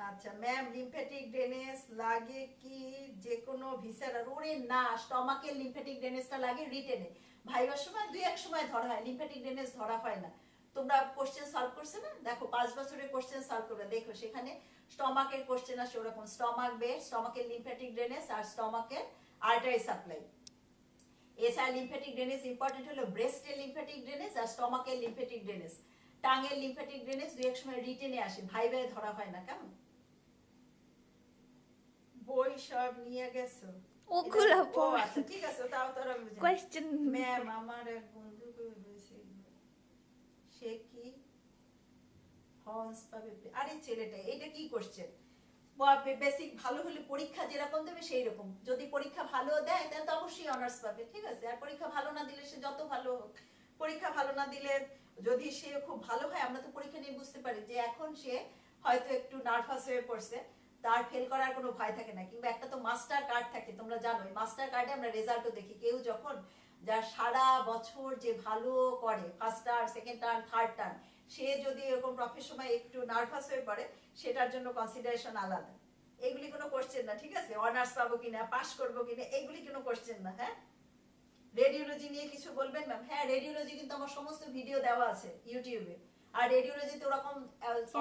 আচ্ছা ম্যাম, লিম্ফ্যাটিক ড্রেনেজ লাগে কি যে কোনো ভিসারার? ওরে না, স্টমাকের লিম্ফ্যাটিক ড্রেনেজটা লাগে রিটেনে। ভাইবার সময় দুই এক সময় ধরা হয়, লিম্ফ্যাটিক ড্রেনেজ ধরা হয় না। তোমরা কোশ্চেন সলভ করছে না, দেখো 5 বছরের কোশ্চেন সলভ করবে, দেখো সেখানে স্টমাকের কোশ্চেন আসে ওরকম, স্টমাক বেস, স্টমাকের লিম্ফ্যাটিক ড্রেনেজ আর স্টমাকের আর্টারি সাপ্লাই। এছাড়া লিম্ফ্যাটিক ড্রেনেজ ইম্পর্টেন্ট হলো ব্রেস্টের লিম্ফ্যাটিক ড্রেনেজ আর স্টমাকের লিম্ফ্যাটিক ড্রেনেজ। টাঙের লিম্ফ্যাটিক ড্রেনেজ দুই এক সময় রিটেনে আসে, ভাইবায় ধরা হয় না। কেমন? বই সব নিয়ে গেছো? ওগুলা ও আচ্ছা ঠিক আছে, তাও তো আমি বুঝি। কোশ্চেন ম্যাম, আমার এক বন্ধু হয়েছে, সে কি হর্স পাবে? আরে ছেলেটা, এটা কি কোশ্চেন? বেসিক ভালো হলে পরীক্ষা যেরকম দেবে সেই রকম। যদি পরীক্ষা ভালো দেয় তাহলে তো অবশ্যই অনার্স পাবে, ঠিক আছে? আর পরীক্ষা ভালো না দিলে সে যত ভালো হোক, পরীক্ষা ভালো না দিলে যদি সে খুব ভালো হয়, আমরা তো পরীক্ষা নিয়ে বুঝতে পারি যে এখন সে হয়তো একটু নার্ভাস হয়ে পড়ছে, তার ফেল করার কোনো ভয় থাকে না। কিংবা একটা তো মাস্টার কার্ড থাকে, তোমরা জানো মাস্টার কার্ডে আমরা রেজাল্টও দেখি। কেউ যখন যার সারা বছর যে ভালো করে, first term, second term, third term, সে যদি এরকম প্রফের সময় একটু নার্ভাস হয়ে পড়ে, সেটার জন্য কনসিডারেশন আলাদা। এগুলি কোনো কোশ্চেন না, ঠিক আছে? অনার্স পাবো কিনা, পাস করবো কিনা, এগুলি কোনো কোশ্চেন না। হ্যাঁ, রেডিওলজি নিয়ে কিছু বলবেন ম্যাম? হ্যাঁ, রেডিওলজি কিন্তু আমার সমস্ত ভিডিও দেওয়া আছে ইউটিউবে। আর রেডিওলজিতে ওরকম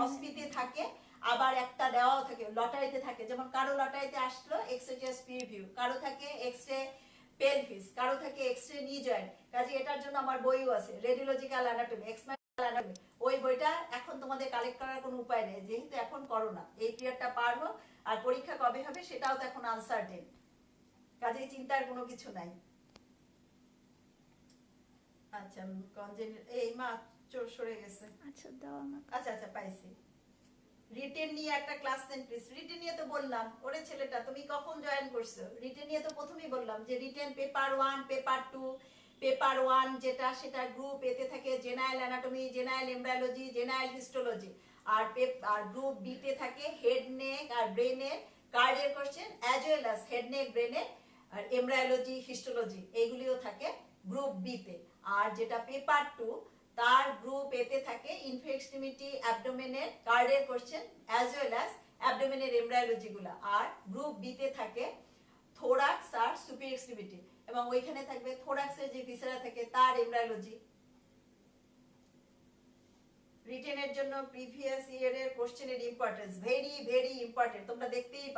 অস্পিতে থাকে, আবার একটা দেওয়াও থাকে, লটারিতে থাকে। যেমন কারো লটারিতে আসলো এক্সরে চেস্ট রিভিউ, কারো থাকে এক্সরে পেলভিস, কারো থাকে এক্সরে নি জয়েন্ট। কাজে এটার জন্য আমার বইও আছে, রেডিওলজিক্যাল অ্যানাটমি, এক্সমাইটাল অ্যানাটমি। ওই বইটা এখন তোমাদের কালেক্ট করার কোনো উপায় নেই, যেহেতু এখন করোনা, এই পিরিয়ডটা পার হোক, আর পরীক্ষা কবে হবে সেটাও তো এখন আনসার্টেন। কাজেই চিন্তার কোনো কিছু নাই। আচ্ছা, এই মা চোর সরে গেছে। আচ্ছা দাও আমাকে। আচ্ছা আচ্ছা, পাইছি। রিটেন নিয়ে একটা ক্লাস নেন প্লিজ। রিটেন নিয়ে তো বললাম, ওরে ছেলেটা তুমি কখন জয়েন করছো? রিটেন নিয়ে তো প্রথমেই বললাম যে রিটেন পেপার 1, পেপার 2। পেপার 1 যেটা, সেটা গ্রুপ এতে থাকে general anatomy, general embryology, general histology. আর গ্রুপ বি তে থাকে হেড নেক আর ব্রেনের cardiac question, as well as head neck, ব্রেনের আর এমব্রায়োলজি, হিস্টোলজি, এইগুলিও থাকে গ্রুপ বি তে। আর যেটা পেপার 2, তার গ্রুপ এতে থাকে ইনফেক্সটিমিটি, অ্যাবডোমেনের কার্ডের কোশ্চেন, অ্যাজ ওয়েল অ্যাজ অ্যাবডোমেনের এমব্রায়োলজি গুলা। আর গ্রুপ বি তে থাকে থোরাক্স আর সুপির এক্সট্রিমিটি। এবং ওইখানে থাকবে থোরাক্সের যে ভিসেরা থাকে তার এমব্রায়োলজি। রিটেনের জন্য প্রিভিয়াস ইয়ারের কোশ্চেনের ইম্পর্টেন্স ভেরি ভেরি ইম্পর্টেন্ট। তোমরা দেখতেই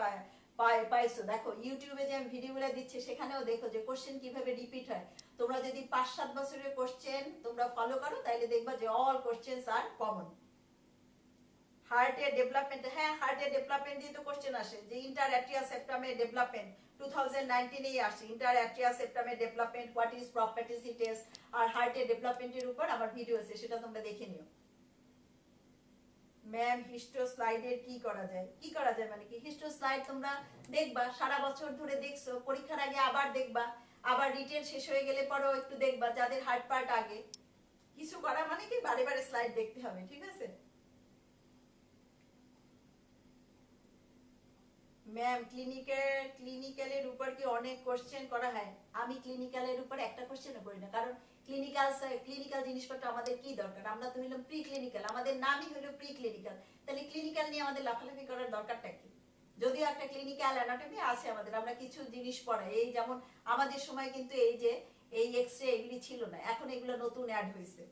পাইছো, দেখো ইউটিউবে যে আমি ভিডিওগুলো দিচ্ছি সেখানেও দেখো যে কোশ্চেন কিভাবে রিপিট হয়। তোমরা যদি 5-7 বছরের কোশ্চেন তোমরা ফলো করো তাহলে দেখবা যে অল কোশ্চেনস আর কমন। হার্টের ডেভেলপমেন্ট, হ্যাঁ হার্টের ডেভেলপমেন্ট দিয়ে তো কোশ্চেন আসে যে ইন্টার অ্যাট্রিয়া সেপ্টামের ডেভেলপমেন্ট 2019-এই আসে। ইন্টার অ্যাট্রিয়া সেপ্টামের development, what is properties test আর হার্টের ডেভেলপমেন্টের উপর আমার ভিডিও আছে, সেটা তোমরা দেখে নিও। ম্যাম হিস্টো স্লাইডের কি করা যায়? কি করা যায় মানে কি, হিস্টো স্লাইড তোমরা দেখবা, সারা বছর ধরে দেখছো, পরীক্ষার আগে আবার দেখবা, আবার রিটেন শেষ হয়ে গেলে পরও একটু দেখবা, যাদের হার্ট পার্ট আগে। কিছু করা মানে কি বারে বারে স্লাইড দেখতে হবে, ঠিক আছে? ম্যাম ক্লিনিক্যালের উপর কি অনেক কোশ্চেন করা হয়? আমি ক্লিনিক্যালের উপর একটা কোশ্চেনও করি না, কারণ ক্লিনিক্যাল জিনিসপত্র আমাদের কি দরকার? আমরা তো হইলাম প্রি ক্লিনিক্যাল, আমাদের নামই হলো প্রি ক্লিনিক্যাল। তাহলে ক্লিনিক্যাল নিয়ে আমাদের লাফালাফি করার দরকারটা কি? যদিও একটা ক্লিনিক্যাল অ্যানাটমি আছে আমাদের, আমরা কিছু জিনিস পড়াই, এই যেমন আমাদের সময় কিন্তু এই যে এই এক্সরে এগুলি ছিল না, এখন এগুলো নতুন অ্যাড হয়েছে।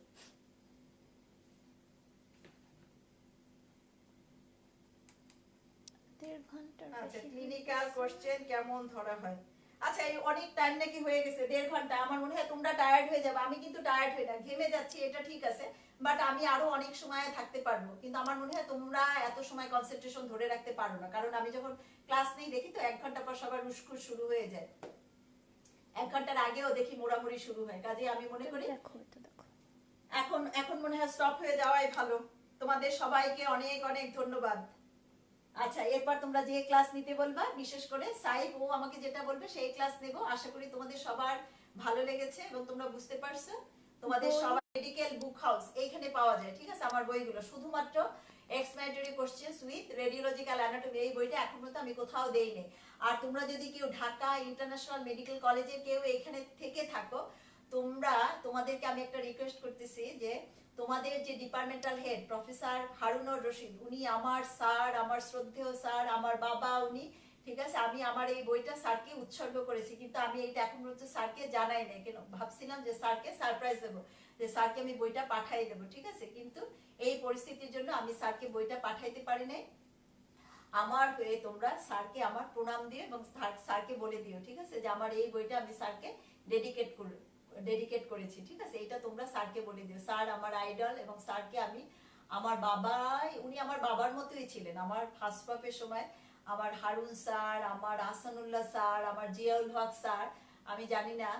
আচ্ছা ক্লিনিক্যাল কোশ্চেন কেমন ধরা হয়? আচ্ছা এই অনেক টাইম নাকি হয়ে গেছে, 1.5 ঘন্টা। আমার মনে হয় তোমরা টায়ার্ড হয়ে যাবে, আমি কিন্তু টায়ার্ড হই না, ঘেমে যাচ্ছি এটা ঠিক আছে, বাট আমি আরো অনেক সময় থাকতে পারবো। কিন্তু আমার মনে হয় তোমরা এত সময় কনসেন্ট্রেশন ধরে রাখতে পারো না, কারণ আমি যখন ক্লাস নেই দেখি তো 1 ঘন্টা পর সবার উস্কুস শুরু হয়ে যায়, 1 ঘন্টার আগেও দেখি মোড়ামুড়ি শুরু হয়। কাজে আমি মনে করি এখন মনে হয় স্টপ হয়ে যাওয়াই ভালো। তোমাদের সবাইকে অনেক অনেক ধন্যবাদ। আচ্ছা এরপর তোমরা যে ক্লাস নিতে বলবা, বিশেষ করে সাইব ও আমাকে যেটা বলবে সেই ক্লাস নেব। আশা করি তোমাদের সবার ভালো লেগেছে এবং তোমরা বুঝতে পারছো। তোমাদের সবার মেডিকেল বুক হাউস এইখানে পাওয়া যায়, ঠিক আছে? আমার বইগুলো শুধুমাত্র explanatory questions with radiological anatomy, এই বইটা এখন পর্যন্ত আমি কোথাও দেইনি। আর তোমরা যদি কেউ ঢাকা ইন্টারন্যাশনাল মেডিকেল কলেজে কেউ এখানে থেকে থাকো, তোমাদেরকে আমি একটা রিকোয়েস্ট করতেছি যে তোমাদের যে departmental head professor Harunur Rashid, উনি আমার স্যার, আমার শ্রদ্ধেয় স্যার, আমার বাবা উনি, ঠিক আছে? আমি আমার এই বইটা স্যারকে উৎসর্গ করেছি, কিন্তু আমি এইটা এখন পর্যন্ত স্যারকে জানাই নাই। কেন? ভাবছিলাম যে স্যারকে সারপ্রাইজ দেবো, যে স্যারকে আমি বইটা পাঠাই দেবো, ঠিক আছে? কিন্তু এই পরিস্থিতির জন্য আমি স্যারকে বইটা পাঠাইতে পারি নাই। আমার হয়ে তোমরা স্যারকে আমার প্রণাম দিও এবং স্যারকে বলে দিও, ঠিক আছে, যে আমার এই বইটা আমি স্যারকে ডেডিকেট করেছি, ঠিক আছে? এটা তোমরা স্যারকে বলে দিও। স্যার আমার আইডল এবং স্যারকে আমি আমার উনি আমার বাবার মতোই ছিলেন। আমার ফার্স্ট প্রপের সময় আমার হারুন স্যার, আমার আহসানুল্লাহ স্যার, আমার জিয়াউল হক স্যার, আমি জানি না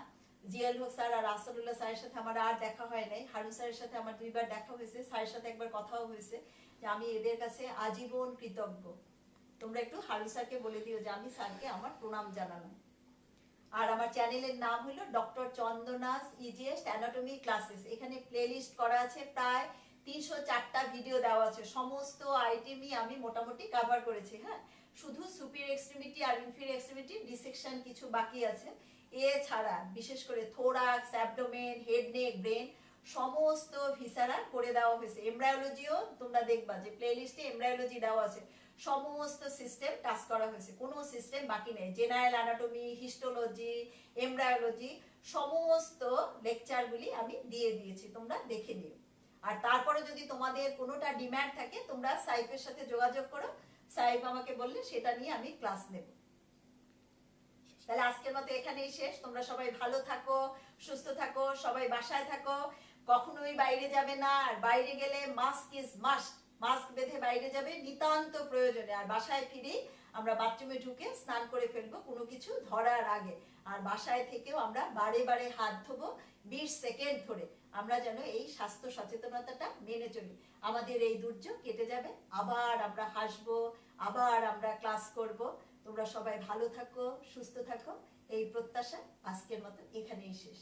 জিয়াউল হক স্যার আর আহসানুল্লাহ স্যারের সাথে আমার আর দেখা হয় নাই। হারুন স্যারের সাথে আমার 2 বার দেখা হয়েছে, স্যারের সাথে একবার কথাও হয়েছে, যে আমি এদের কাছে আজীবন কৃতজ্ঞ। তোমরা একটু হারুন স্যারকে বলে দিও যে আমি স্যারকে আমার প্রণাম জানালাম। আর আমার চ্যানেলের নাম হলো ডক্টর চন্দনাস ইজিয়েস্ট অ্যানাটমি ক্লাসেস। এখানে প্লেলিস্ট করা আছে, প্রায় 304টা ভিডিও দেওয়া আছে, সমস্ত আইটেমই আমি মোটামুটি কভার করেছি। হ্যাঁ, শুধু সুপিরিয়র এক্সট্রিমিটি আর ইনফিরিয়র এক্সট্রিমিটি ডিসেকশন কিছু বাকি আছে। এছাড়া বিশেষ করে thorax, abdomen, head neck, brain সমস্ত ভিসারা করে দেওয়া হয়েছে। এমব্রায়োলজিও তোমরা দেখবা যে প্লেলিস্টে এমব্রায়োলজি দেওয়া আছে, সমস্ত সিস্টেম টাচ করা হয়েছে, কোনো সিস্টেম বাকি নেই। জেনারেল অ্যানাটমি, হিস্টোলজি, এমব্রায়োলজি সমস্ত লেকচারগুলি আমি দিয়ে দিয়েছি, তোমরা দেখে নিও। আর তারপরে যদি তোমাদের কোনোটা ডিমান্ড থাকে তোমরা সাইফের সাথে যোগাযোগ করো, সাইফ আমাকে বললে সেটা নিয়ে আমি ক্লাস নেব। তাহলে আজকের মতো এখানেই শেষ। তোমরা সবাই ভালো থাকো, সুস্থ থাকো, সবাই বাসায় থাকো, কখনোই বাইরে যাবে না। আর বাইরে গেলে মাস্ক ইজ মাস্ট, মাস্ক বেঁধে বাইরে যাবে নিতান্ত প্রয়োজনে। আর বাসায় ফিরে আমরা বাথরুমে ঢুকে স্নান করে ফেলবো কোনো কিছু ধরার আগে। আর বাসায় থেকেও আমরা বারে বারে হাত ধোবো 20 সেকেন্ড ধরে, আমরা যেন এই স্বাস্থ্য সচেতনতাটা মেনে চলি। আমাদের এই দুর্যোগ কেটে যাবে, আবার আমরা হাসবো, আবার আমরা ক্লাস করব। তোমরা সবাই ভালো থাকো, সুস্থ থাকো, এই প্রত্যাশা আজকের মতো এখানেই শেষ।